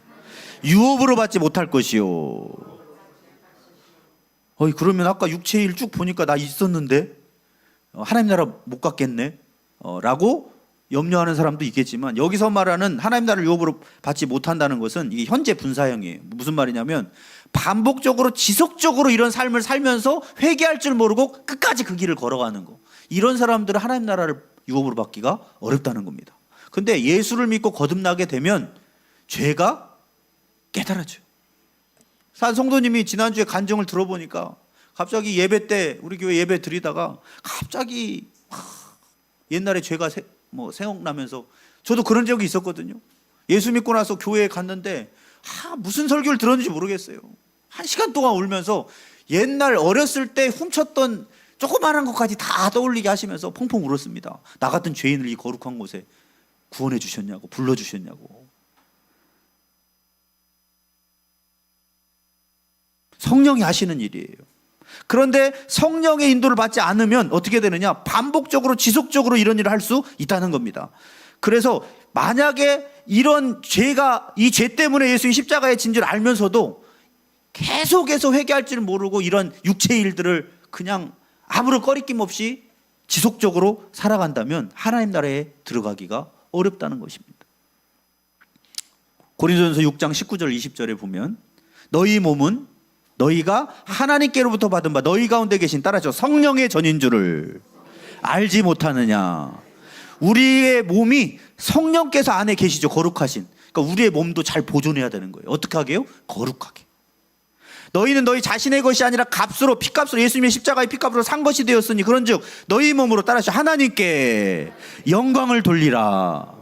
유업으로 받지 못할 것이요. 그러면 아까 육체의 일 쭉 보니까 나 있었는데 하나님 나라 못 갔겠네 라고 염려하는 사람도 있겠지만, 여기서 말하는 하나님 나라를 유업으로 받지 못한다는 것은 이게 현재 분사형이에요. 무슨 말이냐면 반복적으로 지속적으로 이런 삶을 살면서 회개할 줄 모르고 끝까지 그 길을 걸어가는 거, 이런 사람들은 하나님 나라를 유업으로 받기가 어렵다는 겁니다. 근데 예수를 믿고 거듭나게 되면 죄가 깨달아져요. 산 성도님이 지난주에 간증을 들어보니까 갑자기 예배 때, 우리 교회 예배 드리다가 갑자기 옛날에 죄가 생각나면서, 저도 그런 적이 있었거든요. 예수 믿고 나서 교회에 갔는데 무슨 설교를 들었는지 모르겠어요. 1시간 동안 울면서 옛날 어렸을 때 훔쳤던 조그마한 것까지 다 떠올리게 하시면서 펑펑 울었습니다. 나 같은 죄인을 이 거룩한 곳에 구원해 주셨냐고, 불러주셨냐고. 성령이 하시는 일이에요. 그런데 성령의 인도를 받지 않으면 어떻게 되느냐? 반복적으로 지속적으로 이런 일을 할 수 있다는 겁니다. 그래서 만약에 이런 죄가, 이 죄 때문에 예수님 십자가에 진 줄 알면서도 계속해서 회개할 줄 모르고 이런 육체의 일들을 그냥 아무런 꺼리낌 없이 지속적으로 살아간다면 하나님 나라에 들어가기가 어렵다는 것입니다. 고린도전서 6장 19절 20절에 보면, 너희 몸은 너희가 하나님께로부터 받은 바 너희 가운데 계신, 따라서 성령의 전인 줄을 알지 못하느냐. 우리의 몸이 성령께서 안에 계시죠. 거룩하신. 그러니까 우리의 몸도 잘 보존해야 되는 거예요. 어떻게 하게요? 거룩하게. 너희는 너희 자신의 것이 아니라 값으로, 피값으로, 예수님의 십자가의 피값으로 산 것이 되었으니 그런즉 너희 몸으로 따라서 하나님께 영광을 돌리라.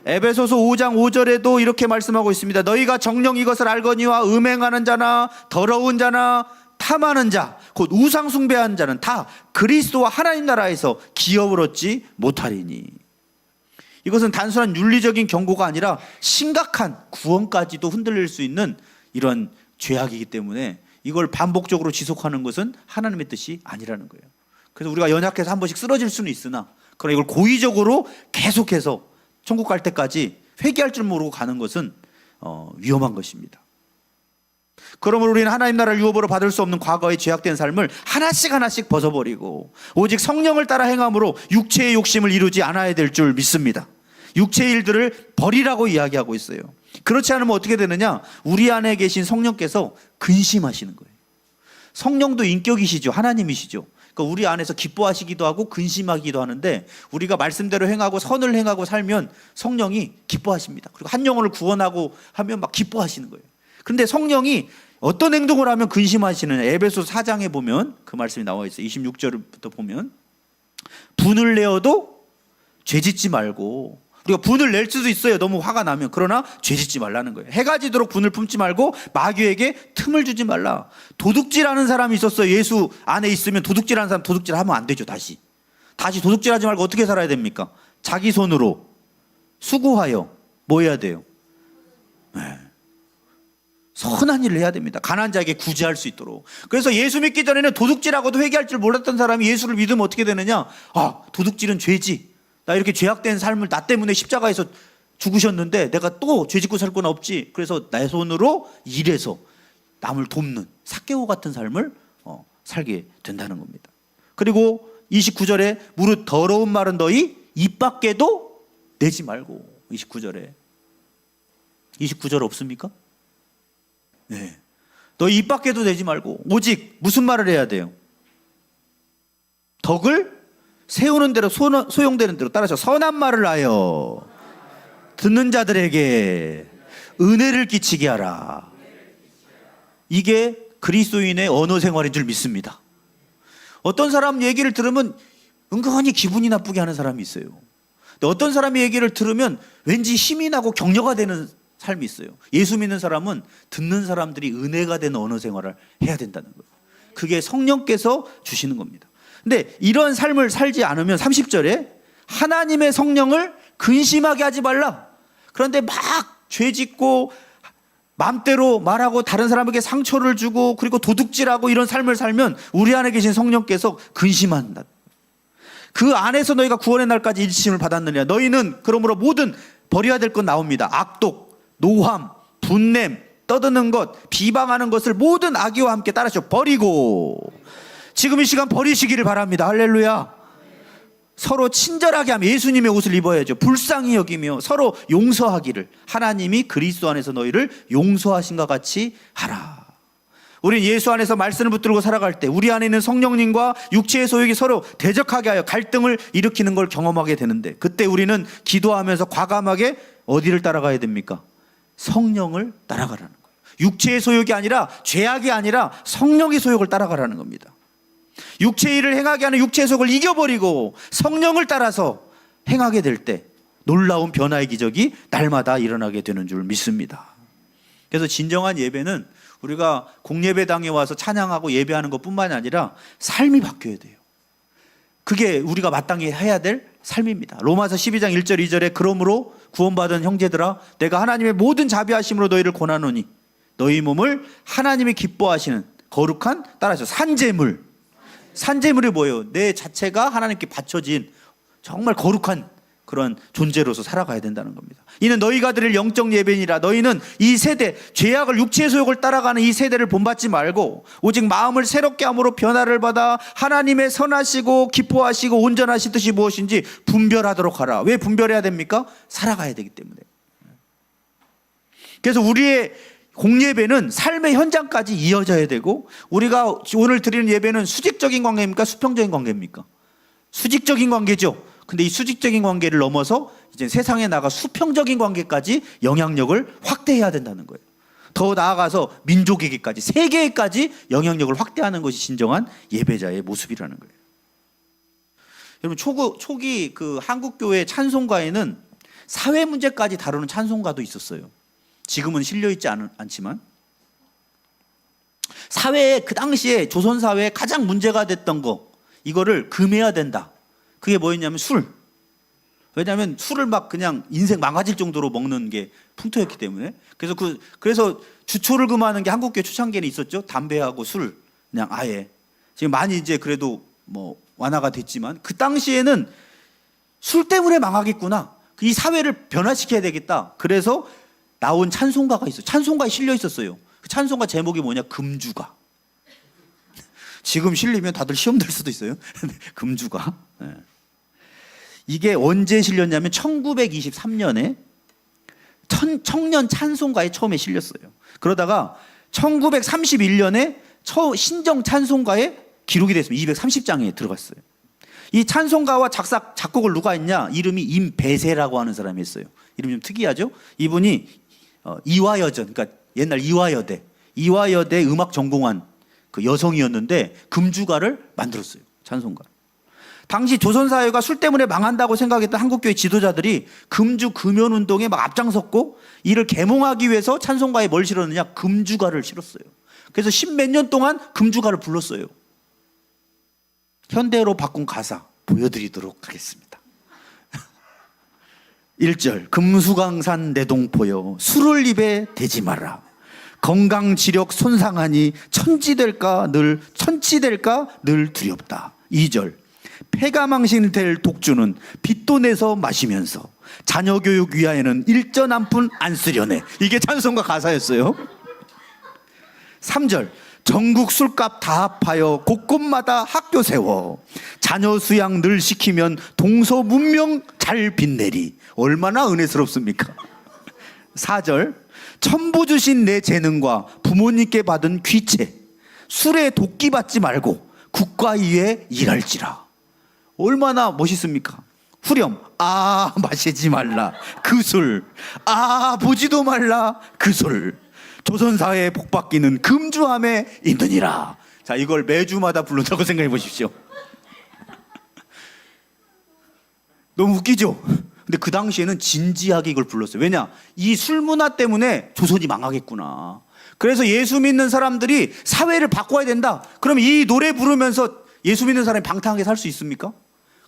에베소서 5장 5절에도 이렇게 말씀하고 있습니다. 너희가 정녕 이것을 알거니와 음행하는 자나 더러운 자나 탐하는 자, 곧 우상 숭배하는 자는 다 그리스도와 하나님 나라에서 기업을 얻지 못하리니. 이것은 단순한 윤리적인 경고가 아니라 심각한 구원까지도 흔들릴 수 있는 이런 죄악이기 때문에 이걸 반복적으로 지속하는 것은 하나님의 뜻이 아니라는 거예요. 그래서 우리가 연약해서 한 번씩 쓰러질 수는 있으나, 그러나 이걸 고의적으로 계속해서 천국 갈 때까지 회개할 줄 모르고 가는 것은 위험한 것입니다. 그러므로 우리는 하나님 나라를 유업으로 받을 수 없는 과거의 죄악된 삶을 하나씩 하나씩 벗어버리고 오직 성령을 따라 행함으로 육체의 욕심을 이루지 않아야 될 줄 믿습니다. 육체의 일들을 버리라고 이야기하고 있어요. 그렇지 않으면 어떻게 되느냐? 우리 안에 계신 성령께서 근심하시는 거예요. 성령도 인격이시죠. 하나님이시죠. 그러니까 우리 안에서 기뻐하시기도 하고 근심하기도 하는데, 우리가 말씀대로 행하고 선을 행하고 살면 성령이 기뻐하십니다. 그리고 한 영혼을 구원하고 하면 막 기뻐하시는 거예요. 그런데 성령이 어떤 행동을 하면 근심하시느냐? 에베소 4장에 보면 그 말씀이 나와 있어요. 26절부터 보면 분을 내어도 죄짓지 말고, 우리가 분을 낼 수도 있어요. 너무 화가 나면. 그러나 죄짓지 말라는 거예요. 해가 지도록 분을 품지 말고 마귀에게 틈을 주지 말라. 도둑질하는 사람이 있었어요. 예수 안에 있으면 도둑질하는 사람 도둑질하면 안 되죠. 다시 도둑질하지 말고 어떻게 살아야 됩니까? 자기 손으로 수고하여 뭐 해야 돼요? 네. 선한 일을 해야 됩니다. 가난한 자에게 구제할 수 있도록. 그래서 예수 믿기 전에는 도둑질하고도 회개할 줄 몰랐던 사람이 예수를 믿으면 어떻게 되느냐? 아, 도둑질은 죄지. 나 이렇게 죄악된 삶을 나 때문에 십자가에서 죽으셨는데 내가 또 죄짓고 살 건 없지. 그래서 내 손으로 일해서 남을 돕는 삭개오 같은 삶을 살게 된다는 겁니다. 그리고 29절에 무릇 더러운 말은 너희 입 밖에도 내지 말고. 29절에 29절 없습니까? 네. 너희 입 밖에도 내지 말고 오직 무슨 말을 해야 돼요? 덕을 세우는 대로 소용되는 대로 따라서 선한 말을 하여 듣는 자들에게 은혜를 끼치게 하라. 이게 그리스도인의 언어 생활인 줄 믿습니다. 어떤 사람 얘기를 들으면 은근히 기분이 나쁘게 하는 사람이 있어요. 근데 어떤 사람의 얘기를 들으면 왠지 힘이 나고 격려가 되는 삶이 있어요. 예수 믿는 사람은 듣는 사람들이 은혜가 되는 언어 생활을 해야 된다는 거예요. 그게 성령께서 주시는 겁니다. 근데 이런 삶을 살지 않으면 30절에 하나님의 성령을 근심하게 하지 말라. 그런데 막 죄짓고 맘대로 말하고 다른 사람에게 상처를 주고 그리고 도둑질하고 이런 삶을 살면 우리 안에 계신 성령께서 근심한다. 그 안에서 너희가 구원의 날까지 일침을 받았느냐. 너희는 그러므로 모든 버려야 될 것 나옵니다. 악독, 노함, 분냄, 떠드는 것, 비방하는 것을 모든 악의와 함께 따라서 버리고 지금 이 시간 버리시기를 바랍니다. 할렐루야. 서로 친절하게 하며 예수님의 옷을 입어야죠. 불쌍히 여기며 서로 용서하기를 하나님이 그리스도 안에서 너희를 용서하신 것 같이 하라. 우리는 예수 안에서 말씀을 붙들고 살아갈 때 우리 안에 있는 성령님과 육체의 소욕이 서로 대적하게 하여 갈등을 일으키는 걸 경험하게 되는데, 그때 우리는 기도하면서 과감하게 어디를 따라가야 됩니까? 성령을 따라가라는 거예요. 육체의 소욕이 아니라, 죄악이 아니라 성령의 소욕을 따라가라는 겁니다. 육체의 일을 행하게 하는 육체의 속을 이겨버리고 성령을 따라서 행하게 될 때 놀라운 변화의 기적이 날마다 일어나게 되는 줄 믿습니다. 그래서 진정한 예배는 우리가 공예배당에 와서 찬양하고 예배하는 것뿐만이 아니라 삶이 바뀌어야 돼요. 그게 우리가 마땅히 해야 될 삶입니다. 로마서 12장 1절 2절에 그러므로 구원받은 형제들아 내가 하나님의 모든 자비하심으로 너희를 권하노니 너희 몸을 하나님이 기뻐하시는 거룩한, 따라서 산제물이 뭐예요? 내 자체가 하나님께 바쳐진 정말 거룩한 그런 존재로서 살아가야 된다는 겁니다. 이는 너희가 드릴 영적 예배니라. 너희는 이 세대, 죄악을 육체의 소욕을 따라가는 이 세대를 본받지 말고 오직 마음을 새롭게 함으로 변화를 받아 하나님의 선하시고 기뻐하시고 온전하신 뜻이 무엇인지 분별하도록 하라. 왜 분별해야 됩니까? 살아가야 되기 때문에. 그래서 우리의 공예배는 삶의 현장까지 이어져야 되고, 우리가 오늘 드리는 예배는 수직적인 관계입니까? 수평적인 관계입니까? 수직적인 관계죠. 근데 이 수직적인 관계를 넘어서 이제 세상에 나가 수평적인 관계까지 영향력을 확대해야 된다는 거예요. 더 나아가서 민족에게까지, 세계에까지 영향력을 확대하는 것이 진정한 예배자의 모습이라는 거예요. 여러분, 초기 그 한국교회 찬송가에는 사회 문제까지 다루는 찬송가도 있었어요. 지금은 실려있지 않지만 사회에, 그 당시에 조선 사회에 가장 문제가 됐던 거, 이거를 금해야 된다. 그게 뭐였냐면 술. 왜냐하면 술을 막 그냥 인생 망가질 정도로 먹는 게 풍토였기 때문에. 그래서 주초를 금하는 게 한국교회 초창기에는 있었죠. 담배하고 술, 그냥 아예. 지금 많이 이제 그래도 뭐 완화가 됐지만, 그 당시에는 술 때문에 망하겠구나, 이 사회를 변화시켜야 되겠다. 그래서 나온 찬송가가 있어요. 찬송가에 실려 있었어요. 그 찬송가 제목이 뭐냐? 금주가. 지금 실리면 다들 시험 될 수도 있어요. 금주가. 네. 이게 언제 실렸냐면 1923년에 청년 찬송가에 처음에 실렸어요. 그러다가 1931년에 신정 찬송가에 기록이 됐습니다. 230장에 들어갔어요. 이 찬송가와 작곡을 누가 했냐? 이름이 임배세라고 하는 사람이 했어요. 이름이 좀 특이하죠? 이분이 이화여전, 그러니까 옛날 이화여대 음악 전공한 그 여성이었는데 금주가를 만들었어요. 찬송가. 당시 조선 사회가 술 때문에 망한다고 생각했던 한국교회 지도자들이 금주 금연 운동에 막 앞장섰고, 이를 계몽하기 위해서 찬송가에 뭘 실었느냐? 금주가를 실었어요. 그래서 10몇 년 동안 금주가를 불렀어요. 현대로 바꾼 가사 보여드리도록 하겠습니다. 1절, 금수강산 내동포여 술을 입에 대지 마라. 건강지력 손상하니 천치될까 늘 두렵다. 2절, 폐가망신 될 독주는 빚도 내서 마시면서 자녀 교육 위하여는 일전 한 푼 안 쓰려네. 이게 찬송가 가사였어요. 3절, 전국 술값 다 합하여 곳곳마다 학교 세워 자녀 수양 늘 시키면 동서문명 잘 빛내리. 얼마나 은혜스럽습니까? 4절, 천부 주신 내 재능과 부모님께 받은 귀체 술에 도끼 받지 말고 국가 위에 일할지라. 얼마나 멋있습니까? 후렴, 마시지 말라 그 술, 보지도 말라 그 술, 조선사회에 복받기는 금주함에 있느니라. 자, 이걸 매주마다 부른다고 생각해 보십시오. 너무 웃기죠? 근데 그 당시에는 진지하게 이걸 불렀어요. 왜냐? 이 술 문화 때문에 조선이 망하겠구나. 그래서 예수 믿는 사람들이 사회를 바꿔야 된다. 그럼 이 노래 부르면서 예수 믿는 사람이 방탕하게 살 수 있습니까?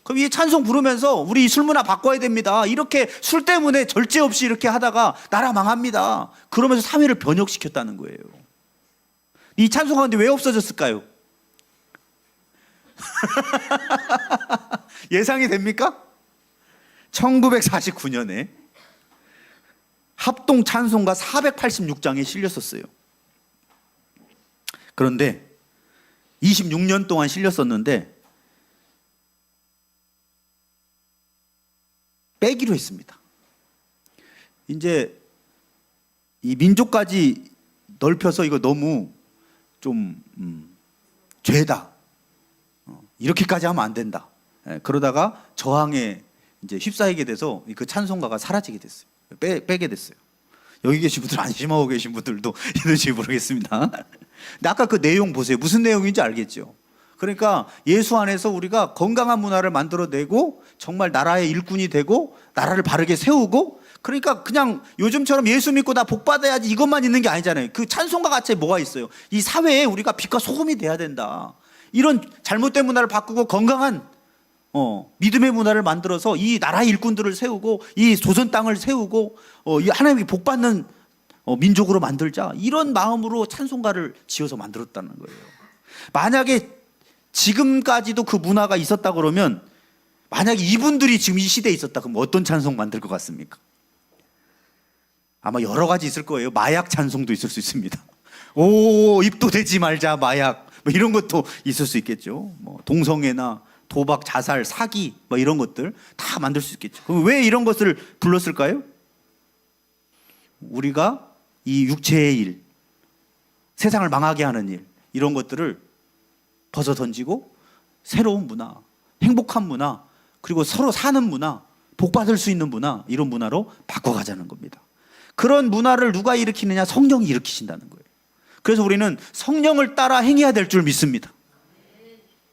그럼 이 찬송 부르면서 우리 술 문화 바꿔야 됩니다. 이렇게 술 때문에 절제 없이 이렇게 하다가 나라 망합니다. 그러면서 사회를 변혁시켰다는 거예요. 이 찬송 가운데 왜 없어졌을까요? 예상이 됩니까? 1949년에 합동 찬송가 486장에 실렸었어요. 그런데 26년 동안 실렸었는데 빼기로 했습니다. 이제 이 민족까지 넓혀서 이거 너무 좀 죄다. 이렇게까지 하면 안 된다. 그러다가 저항에 이제 휩싸이게 돼서 그 찬송가가 사라지게 됐어요. 빼게 됐어요. 여기 계신 분들, 안심하고 계신 분들도 있는지 모르겠습니다. 근데 아까 그 내용 보세요. 무슨 내용인지 알겠죠? 그러니까 예수 안에서 우리가 건강한 문화를 만들어내고 정말 나라의 일꾼이 되고 나라를 바르게 세우고, 그러니까 그냥 요즘처럼 예수 믿고 나 복 받아야지 이것만 있는 게 아니잖아요. 그 찬송가 자체에 뭐가 있어요? 이 사회에 우리가 빛과 소금이 돼야 된다. 이런 잘못된 문화를 바꾸고 건강한 믿음의 문화를 만들어서 이 나라의 일꾼들을 세우고 이 조선 땅을 세우고 이 하나님께 복 받는 민족으로 만들자. 이런 마음으로 찬송가를 지어서 만들었다는 거예요. 만약에 지금까지도 그 문화가 있었다 그러면, 만약에 이분들이 지금 이 시대에 있었다 그러면 어떤 찬송 만들 것 같습니까? 아마 여러 가지 있을 거예요. 마약 찬송도 있을 수 있습니다. 입도 대지 말자 마약, 뭐 이런 것도 있을 수 있겠죠. 뭐 동성애나 도박, 자살, 사기 뭐 이런 것들 다 만들 수 있겠죠. 그럼 왜 이런 것을 불렀을까요? 우리가 이 육체의 일, 세상을 망하게 하는 일, 이런 것들을 벗어 던지고 새로운 문화, 행복한 문화, 그리고 서로 사는 문화, 복받을 수 있는 문화, 이런 문화로 바꿔가자는 겁니다. 그런 문화를 누가 일으키느냐? 성령이 일으키신다는 거예요. 그래서 우리는 성령을 따라 행해야 될 줄 믿습니다.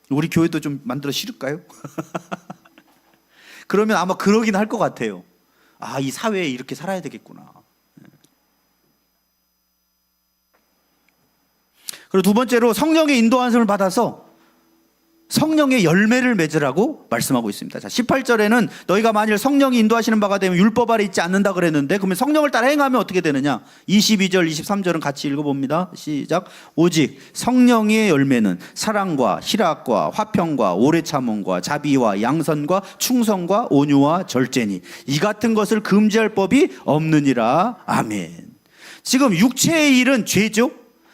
우리 교회도 좀 만들어 실을까요? 그러면 아마 그러긴 할 것 같아요. 아, 이 사회에 이렇게 살아야 되겠구나. 그리고 두 번째로 성령의 인도하심을 받아서 성령의 열매를 맺으라고 말씀하고 있습니다. 자, 18절에는 너희가 만일 성령이 인도하시는 바가 되면 율법 아래 있지 않는다 그랬는데, 그러면 성령을 따라 행하면 어떻게 되느냐? 22절, 23절은 같이 읽어봅니다. 시작. 오직 성령의 열매는 사랑과 희락과 화평과 오래 참음과 자비와 양선과 충성과 온유와 절제니 이 같은 것을 금지할 법이 없느니라. 아멘. 지금 육체의 일은 죄죠.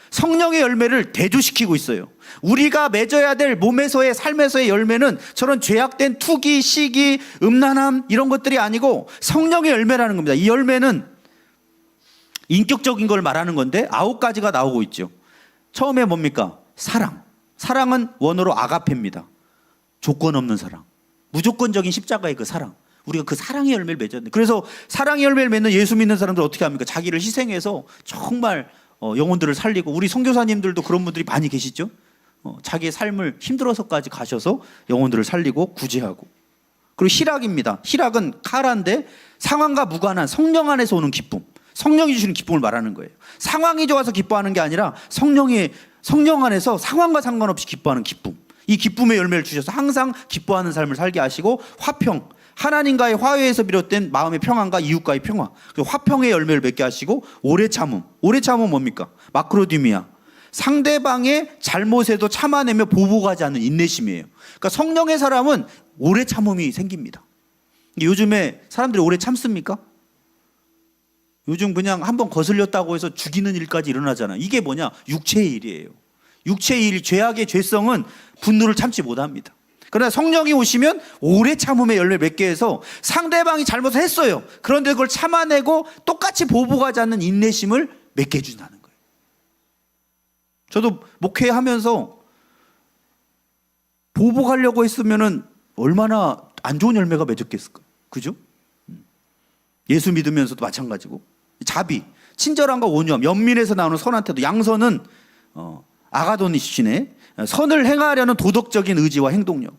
성령의 열매를 대조시키고 있어요. 우리가 맺어야 될 몸에서의 삶에서의 열매는 저런 죄악된 투기, 시기, 음란함 이런 것들이 아니고 성령의 열매라는 겁니다. 이 열매는 인격적인 걸 말하는 건데 9가지가 나오고 있죠. 처음에 뭡니까? 사랑. 사랑은 원어로 아가페입니다. 조건 없는 사랑. 무조건적인 십자가의 그 사랑. 우리가 그 사랑의 열매를 맺었는데, 그래서 사랑의 열매를 맺는 예수 믿는 사람들 어떻게 합니까? 자기를 희생해서 정말 영혼들을 살리고, 우리 선교사님들도 그런 분들이 많이 계시죠. 자기의 삶을 힘들어서까지 가셔서 영혼들을 살리고 구제하고. 그리고 희락입니다. 희락은 카라인데 상황과 무관한 성령 안에서 오는 기쁨, 성령이 주시는 기쁨을 말하는 거예요. 상황이 좋아서 기뻐하는 게 아니라 성령 안에서 상황과 상관없이 기뻐하는 기쁨, 이 기쁨의 열매를 주셔서 항상 기뻐하는 삶을 살게 하시고, 화평, 하나님과의 화해에서 비롯된 마음의 평안과 이웃과의 평화, 그리고 화평의 열매를 맺게 하시고, 오래 참음. 오래 참음 뭡니까? 마크로디미아. 상대방의 잘못에도 참아내며 보복하지 않는 인내심이에요. 그러니까 성령의 사람은 오래 참음이 생깁니다. 요즘에 사람들이 오래 참습니까? 요즘 그냥 한번 거슬렸다고 해서 죽이는 일까지 일어나잖아요. 이게 뭐냐? 육체의 일이에요. 육체의 일, 죄악의 죄성은 분노를 참지 못합니다. 그러나 성령이 오시면 오래 참음의 열매 맺게 해서 상대방이 잘못을 했어요. 그런데 그걸 참아내고 똑같이 보복하지 않는 인내심을 맺게 해준다는 거예요. 저도 목회하면서 보복하려고 했으면은 얼마나 안 좋은 열매가 맺었겠을까? 그죠? 예수 믿으면서도 마찬가지고. 자비, 친절함과 온유함, 연민에서 나오는 선한 태도, 양선은 아가도니시네, 선을 행하려는 도덕적인 의지와 행동력,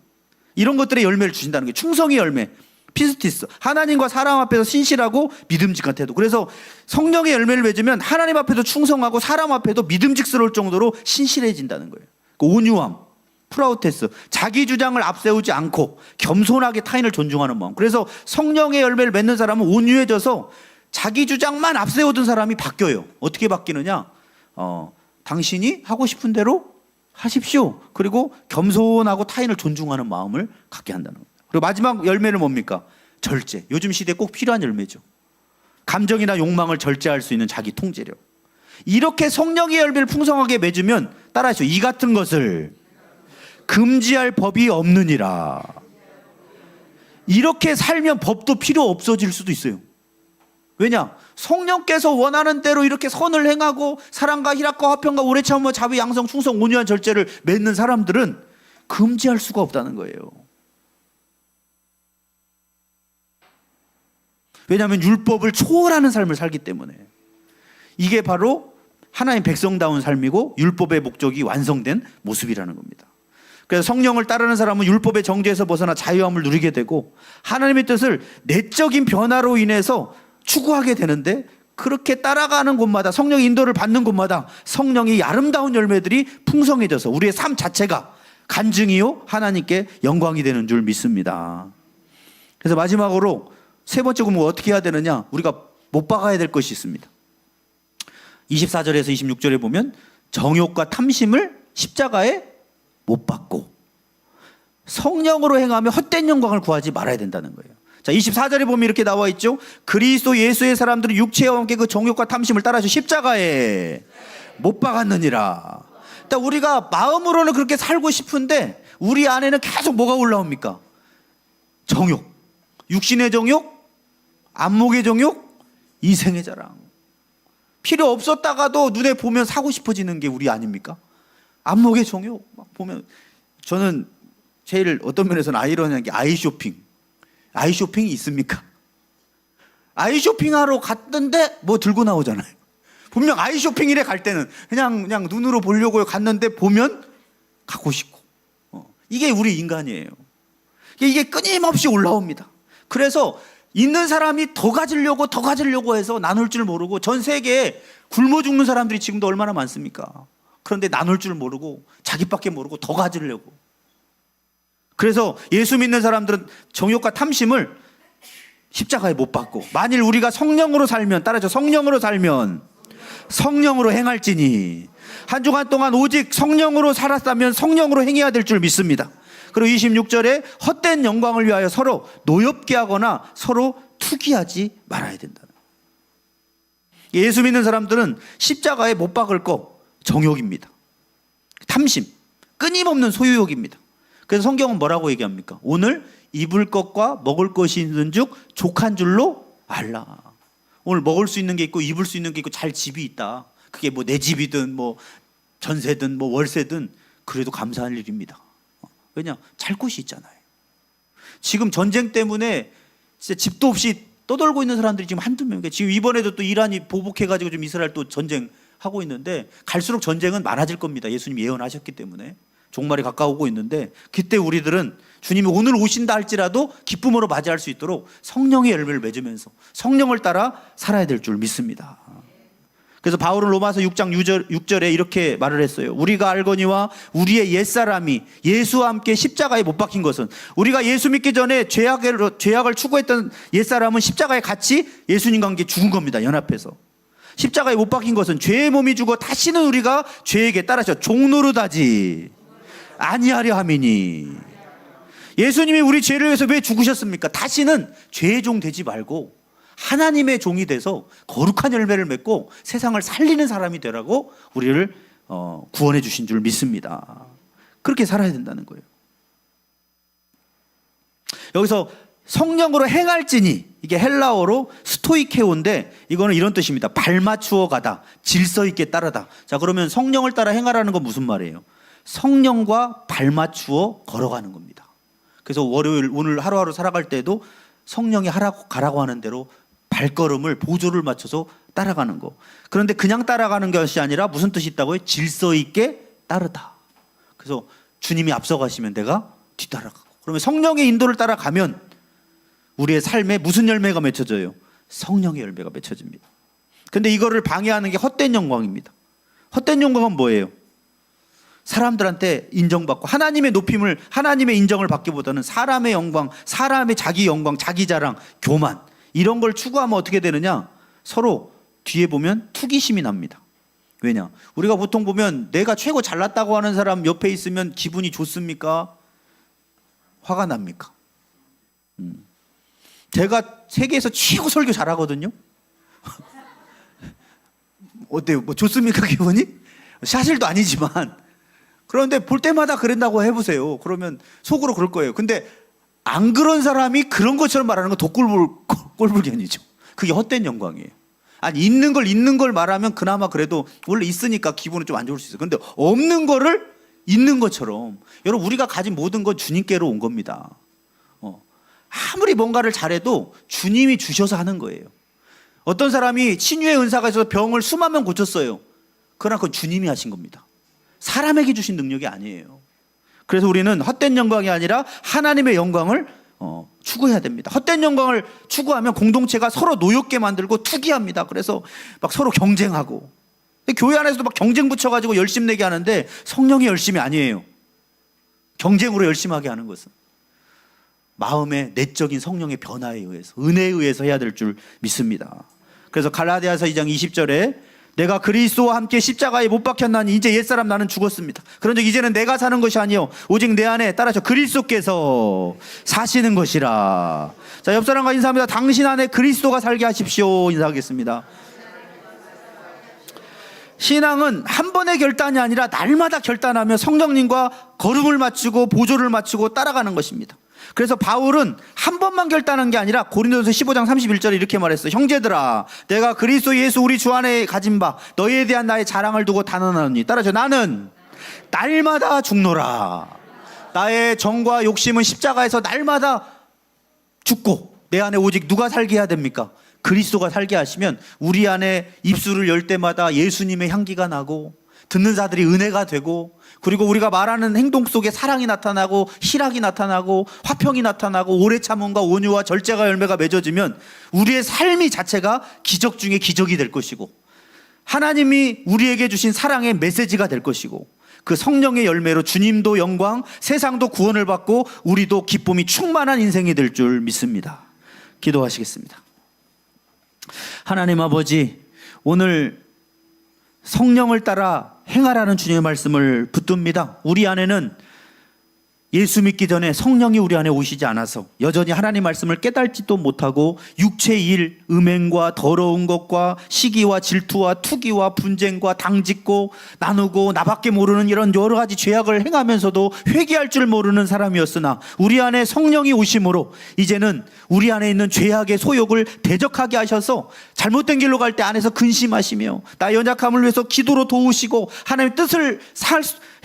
이런 것들의 열매를 주신다는 게 충성의 열매, 피스티스, 하나님과 사람 앞에서 신실하고 믿음직한 태도. 그래서 성령의 열매를 맺으면 하나님 앞에도 충성하고 사람 앞에도 믿음직스러울 정도로 신실해진다는 거예요. 그 온유함, 프라우테스, 자기 주장을 앞세우지 않고 겸손하게 타인을 존중하는 마음. 그래서 성령의 열매를 맺는 사람은 온유해져서 자기 주장만 앞세우던 사람이 바뀌어요. 어떻게 바뀌느냐? 당신이 하고 싶은 대로 하십시오. 그리고 겸손하고 타인을 존중하는 마음을 갖게 한다는 거예요. 그리고 마지막 열매는 뭡니까? 절제. 요즘 시대에 꼭 필요한 열매죠. 감정이나 욕망을 절제할 수 있는 자기 통제력. 이렇게 성령의 열매를 풍성하게 맺으면, 따라하시오. 이 같은 것을 금지할 법이 없느니라. 이렇게 살면 법도 필요 없어질 수도 있어요. 왜냐? 성령께서 원하는 대로 이렇게 선을 행하고 사랑과 희락과 화평과 오래 참음과 자비, 양성, 충성, 온유한 절제를 맺는 사람들은 금지할 수가 없다는 거예요. 왜냐하면 율법을 초월하는 삶을 살기 때문에. 이게 바로 하나님 백성다운 삶이고 율법의 목적이 완성된 모습이라는 겁니다. 그래서 성령을 따르는 사람은 율법의 정죄에서 벗어나 자유함을 누리게 되고, 하나님의 뜻을 내적인 변화로 인해서 추구하게 되는데, 그렇게 따라가는 곳마다, 성령의 인도를 받는 곳마다 성령의 아름다운 열매들이 풍성해져서 우리의 삶 자체가 간증이요 하나님께 영광이 되는 줄 믿습니다. 그래서 마지막으로 세 번째 공부 어떻게 해야 되느냐? 우리가 못 박아야 될 것이 있습니다. 24절에서 26절에 보면 정욕과 탐심을 십자가에 못 박고 성령으로 행하며 헛된 영광을 구하지 말아야 된다는 거예요. 자, 24절에 보면 이렇게 나와 있죠. 그리스도 예수의 사람들은 육체와 함께 그 정욕과 탐심을 따라서 십자가에 못 박았느니라. 그러니까 우리가 마음으로는 그렇게 살고 싶은데 우리 안에는 계속 뭐가 올라옵니까? 정욕, 육신의 정욕, 안목의 정욕, 이생의 자랑. 필요 없었다가도 눈에 보면 사고 싶어지는 게 우리 아닙니까? 안목의 정욕 막 보면, 저는 제일 어떤 면에서는 아이러니한 게 아이 쇼핑. 아이쇼핑이 있습니까? 아이쇼핑하러 갔는데 뭐 들고 나오잖아요. 분명 아이쇼핑이래 갈 때는 그냥 눈으로 보려고 갔는데 보면 갖고 싶고. 이게 우리 인간이에요. 이게 끊임없이 올라옵니다. 그래서 있는 사람이 더 가지려고 해서 나눌 줄 모르고 전 세계에 굶어 죽는 사람들이 지금도 얼마나 많습니까? 그런데 나눌 줄 모르고 자기밖에 모르고 더 가지려고. 그래서 예수 믿는 사람들은 정욕과 탐심을 십자가에 못 박고, 만일 우리가 성령으로 살면, 따라서 성령으로 살면 성령으로 행할지니, 한 주간 동안 오직 성령으로 살았다면 성령으로 행해야 될 줄 믿습니다. 그리고 26절에 헛된 영광을 위하여 서로 노엽게 하거나 서로 투기하지 말아야 된다. 예수 믿는 사람들은 십자가에 못 박을 거 정욕입니다. 탐심, 끊임없는 소유욕입니다. 그래서 성경은 뭐라고 얘기합니까? 오늘 입을 것과 먹을 것이 있는 즉 족한 줄로 알라. 오늘 먹을 수 있는 게 있고 입을 수 있는 게 있고 잘 집이 있다. 그게 뭐 내 집이든 뭐 전세든 뭐 월세든 그래도 감사할 일입니다. 왜냐? 잘 곳이 있잖아요. 지금 전쟁 때문에 진짜 집도 없이 떠돌고 있는 사람들이 지금 한두 명이에요. 지금 이번에도 또 이란이 보복해가지고 좀 이스라엘 또 전쟁하고 있는데, 갈수록 전쟁은 많아질 겁니다. 예수님이 예언하셨기 때문에. 종말이 가까우고 있는데, 그때 우리들은 주님이 오늘 오신다 할지라도 기쁨으로 맞이할 수 있도록 성령의 열매를 맺으면서 성령을 따라 살아야 될 줄 믿습니다. 그래서 바울은 로마서 6장 6절에 이렇게 말을 했어요. 우리가 알거니와 우리의 옛사람이 예수와 함께 십자가에 못 박힌 것은, 우리가 예수 믿기 전에 죄악을 추구했던 옛사람은 십자가에 같이 예수님과 함께 죽은 겁니다. 연합해서. 십자가에 못 박힌 것은 죄의 몸이 죽어 다시는 우리가 죄에게 따라서 종노릇하지 아니하려 함이니. 예수님이 우리 죄를 위해서 왜 죽으셨습니까? 다시는 죄의 종 되지 말고 하나님의 종이 돼서 거룩한 열매를 맺고 세상을 살리는 사람이 되라고 우리를 구원해 주신 줄 믿습니다. 그렇게 살아야 된다는 거예요. 여기서 성령으로 행할지니, 이게 헬라어로 스토이케오인데 이거는 이런 뜻입니다. 발맞추어 가다, 질서 있게 따르다. 자, 그러면 성령을 따라 행하라는 건 무슨 말이에요? 성령과 발맞추어 걸어가는 겁니다. 그래서 월요일 오늘 하루하루 살아갈 때도 성령이 가라고 하는 대로 발걸음을 보조를 맞춰서 따라가는 거. 그런데 그냥 따라가는 것이 아니라 무슨 뜻이 있다고요? 질서 있게 따르다. 그래서 주님이 앞서가시면 내가 뒤따라가고, 그러면 성령의 인도를 따라가면 우리의 삶에 무슨 열매가 맺혀져요? 성령의 열매가 맺혀집니다. 근데 이거를 방해하는 게 헛된 영광입니다. 헛된 영광은 뭐예요? 사람들한테 인정받고 하나님의 높임을, 하나님의 인정을 받기보다는 사람의 영광, 사람의 자기 영광, 자기 자랑, 교만, 이런 걸 추구하면 어떻게 되느냐? 서로 뒤에 보면 투기심이 납니다. 왜냐? 우리가 보통 보면 내가 최고 잘났다고 하는 사람 옆에 있으면 기분이 좋습니까? 화가 납니까? 제가 세계에서 최고 설교 잘하거든요. 어때요? 뭐 좋습니까, 기분이? 사실도 아니지만. 그런데 볼 때마다 그런다고 해보세요. 그러면 속으로 그럴 거예요. 근데 안 그런 사람이 그런 것처럼 말하는 건 더 꼴불견이죠. 그게 헛된 영광이에요. 아니, 있는 걸 말하면 그나마 그래도 원래 있으니까 기분은 좀 안 좋을 수 있어요. 근데 없는 거를 있는 것처럼, 여러분, 우리가 가진 모든 건 주님께로 온 겁니다. 아무리 뭔가를 잘해도 주님이 주셔서 하는 거예요. 어떤 사람이 치유의 은사가 있어서 병을 수만 명 고쳤어요. 그러나 그건 주님이 하신 겁니다. 사람에게 주신 능력이 아니에요. 그래서 우리는 헛된 영광이 아니라 하나님의 영광을 추구해야 됩니다. 헛된 영광을 추구하면 공동체가 서로 노엽게 만들고 투기합니다. 그래서 막 서로 경쟁하고, 교회 안에서도 막 경쟁 붙여가지고 열심 내게 하는데 성령의 열심이 아니에요. 경쟁으로 열심하게 하는 것은 마음의 내적인 성령의 변화에 의해서, 은혜에 의해서 해야 될 줄 믿습니다. 그래서 갈라디아서 2장 20절에 내가 그리스도와 함께 십자가에 못 박혔나니 이제 옛사람 나는 죽었습니다. 그런즉 이제는 내가 사는 것이 아니요 오직 내 안에 따라서 그리스도께서 사시는 것이라. 자, 옆 사람과 인사합니다. 당신 안에 그리스도가 살게 하십시오. 인사하겠습니다. 신앙은 한 번의 결단이 아니라 날마다 결단하며 성령님과 걸음을 맞추고 보조를 맞추고 따라가는 것입니다. 그래서 바울은 한 번만 결단한 게 아니라 고린도서 15장 31절에 이렇게 말했어요. 형제들아, 내가 그리스도 예수 우리 주 안에 가진 바 너희에 대한 나의 자랑을 두고 단언하노니, 따라서 나는 날마다 죽노라. 나의 정과 욕심은 십자가에서 날마다 죽고 내 안에 오직 누가 살게 해야 됩니까? 그리스도가 살게 하시면 우리 안에 입술을 열 때마다 예수님의 향기가 나고 듣는 자들이 은혜가 되고, 그리고 우리가 말하는 행동 속에 사랑이 나타나고 희락이 나타나고 화평이 나타나고 오래 참음과 온유와 절제가 열매가 맺어지면 우리의 삶이 자체가 기적 중에 기적이 될 것이고, 하나님이 우리에게 주신 사랑의 메시지가 될 것이고, 그 성령의 열매로 주님도 영광, 세상도 구원을 받고 우리도 기쁨이 충만한 인생이 될 줄 믿습니다. 기도하시겠습니다. 하나님 아버지, 오늘 성령을 따라 행하라는 주님의 말씀을 붙듭니다. 우리 안에는 예수 믿기 전에 성령이 우리 안에 오시지 않아서 여전히 하나님 말씀을 깨달지도 못하고 육체의 일, 음행과 더러운 것과 시기와 질투와 투기와 분쟁과 당짓고 나누고 나밖에 모르는 이런 여러 가지 죄악을 행하면서도 회개할 줄 모르는 사람이었으나, 우리 안에 성령이 오심으로 이제는 우리 안에 있는 죄악의 소욕을 대적하게 하셔서 잘못된 길로 갈 때 안에서 근심하시며 나의 연약함을 위해서 기도로 도우시고 하나님의 뜻을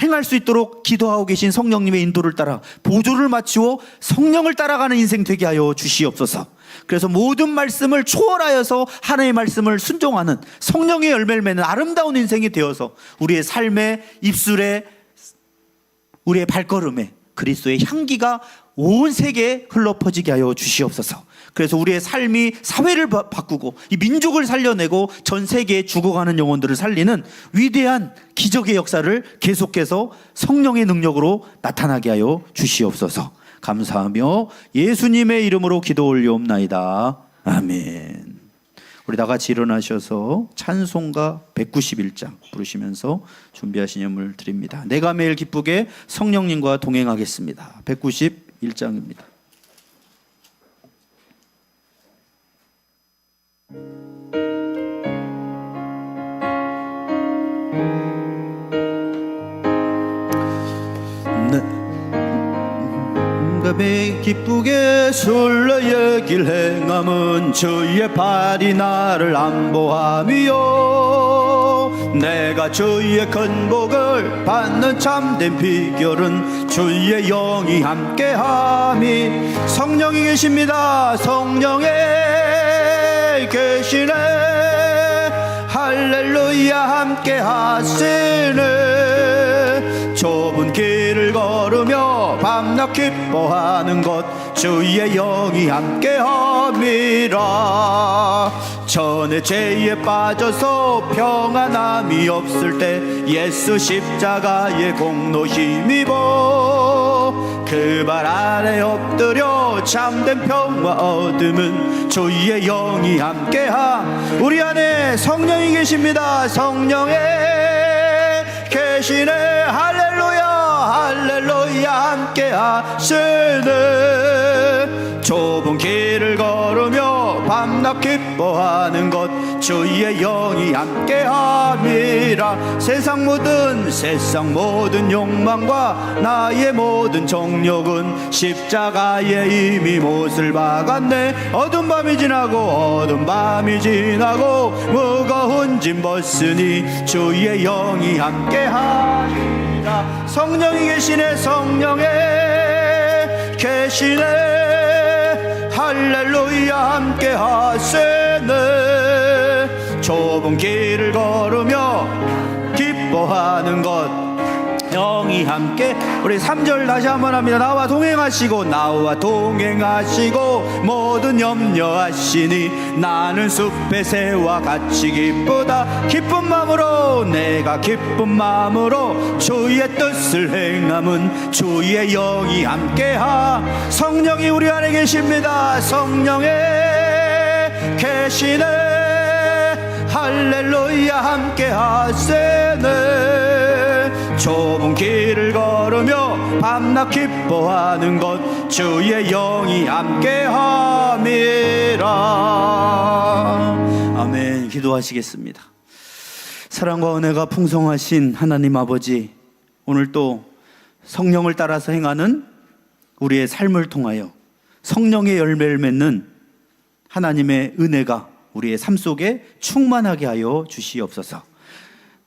행할 수 있도록 기도하고 계신 성령님의 인도를 따라 보조를 맞추어 성령을 따라가는 인생 되게 하여 주시옵소서. 그래서 모든 말씀을 초월하여서 하나님의 말씀을 순종하는 성령의 열매를 맺는 아름다운 인생이 되어서 우리의 삶에, 입술에, 우리의 발걸음에 그리스도의 향기가 온 세계에 흘러 퍼지게 하여 주시옵소서. 그래서 우리의 삶이 사회를 바꾸고 이 민족을 살려내고 전 세계에 죽어가는 영혼들을 살리는 위대한 기적의 역사를 계속해서 성령의 능력으로 나타나게 하여 주시옵소서. 감사하며 예수님의 이름으로 기도 올리옵나이다. 아멘. 우리 다 같이 일어나셔서 찬송가 191장 부르시면서 준비하신 예물 드립니다. 내가 매일 기쁘게 성령님과 동행하겠습니다. 191장입니다. 내가 기쁘게 술래의 길 행함은 주의 발이 나를 안보함이요, 내가 주의 큰 복을 받는 참된 비결은 주의 영이 함께함이. 성령이 계십니다. 성령에 계시네. 할렐루야 함께 하시네. 좁은 길을 걸으며 밤낮 기뻐하는 것 주의 영이 함께함이라. 전에 죄에 빠져서 평안함이 없을 때 예수 십자가의 공로 힘입어 그 발 아래 엎드려 참된 평화 얻음은 주의 영이 함께함. 우리 안에 성령이 계십니다. 성령에 계시네. 할렐루야 할렐루야 함께 하시네. 좁은 길을 걸으며 밤낮 기뻐하는 것 주의 영이 함께함이라. 세상 모든 욕망과 나의 모든 정욕은 십자가에 이미 못을 박았네. 어두운 밤이 지나고 무거운 짐 벗으니 주의 영이 함께하리라. 성령이 계시네. 성령에 계시네. 할렐루야 함께 하시네. 좁은 길을 걸으며 기뻐하는 것 영이 함께. 우리 3절 다시 한번 합니다. 나와 동행하시고 모든 염려하시니 나는 숲의 새와 같이 기쁘다. 기쁜 마음으로 내가 기쁜 마음으로 주의 뜻을 행함은 주의 영이 함께하. 성령이 우리 안에 계십니다. 성령에 계시네. 할렐루야 함께 하시네. 좁은 길을 걸으며 밤낮 기뻐하는 것 주의 영이 함께함이라. 아멘. 기도하시겠습니다. 사랑과 은혜가 풍성하신 하나님 아버지, 오늘 또 성령을 따라서 행하는 우리의 삶을 통하여 성령의 열매를 맺는 하나님의 은혜가 우리의 삶 속에 충만하게 하여 주시옵소서.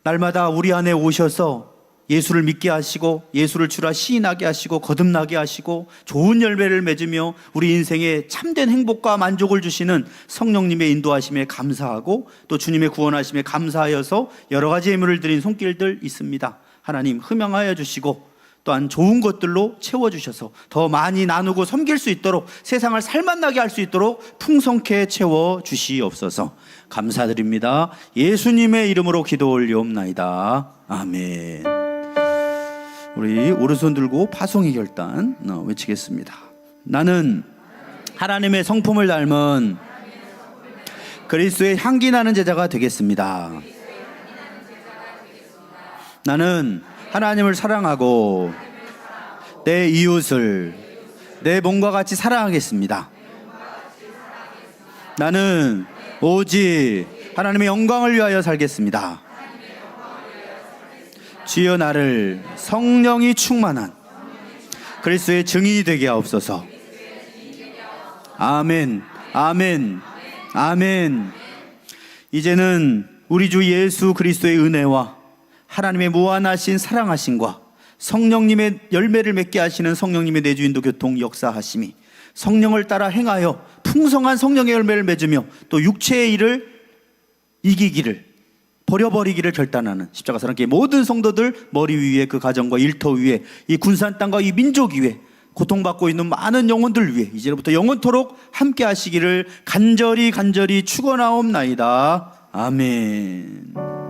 날마다 우리 안에 오셔서 예수를 믿게 하시고 예수를 주라 시인하게 하시고 거듭나게 하시고 좋은 열매를 맺으며 우리 인생에 참된 행복과 만족을 주시는 성령님의 인도하심에 감사하고 또 주님의 구원하심에 감사하여서 여러 가지 예물을 드린 손길들 있습니다. 하나님 흠양하여 주시고 또한 좋은 것들로 채워주셔서 더 많이 나누고 섬길 수 있도록 세상을 살맛나게 할 수 있도록 풍성케 채워주시옵소서. 감사드립니다. 예수님의 이름으로 기도 올리옵나이다. 아멘. 우리 오른손 들고 파송의 결단 외치겠습니다. 나는 하나님의 성품을 닮은 그리스도의 향기 나는 제자가 되겠습니다. 나는 하나님을 사랑하고 내 이웃을 내 몸과 같이 사랑하겠습니다. 나는 오직 하나님의 영광을 위하여 살겠습니다. 주여 나를 성령이 충만한 그리스도의 증인이 되게 하옵소서. 아멘, 아멘, 아멘. 이제는 우리 주 예수 그리스도의 은혜와 하나님의 무한하신 사랑하심과 성령님의 열매를 맺게 하시는 성령님의 내주인도 교통 역사하심이 성령을 따라 행하여 풍성한 성령의 열매를 맺으며 또 육체의 일을 이기기를 버려버리기를 결단하는 십자가 사랑교회 모든 성도들 머리 위에 그 가정과 일터 위에 이 군산 땅과 이 민족 위에 고통받고 있는 많은 영혼들 위해 이제부터 영원토록 함께 하시기를 간절히 축원하옵나이다. 아멘.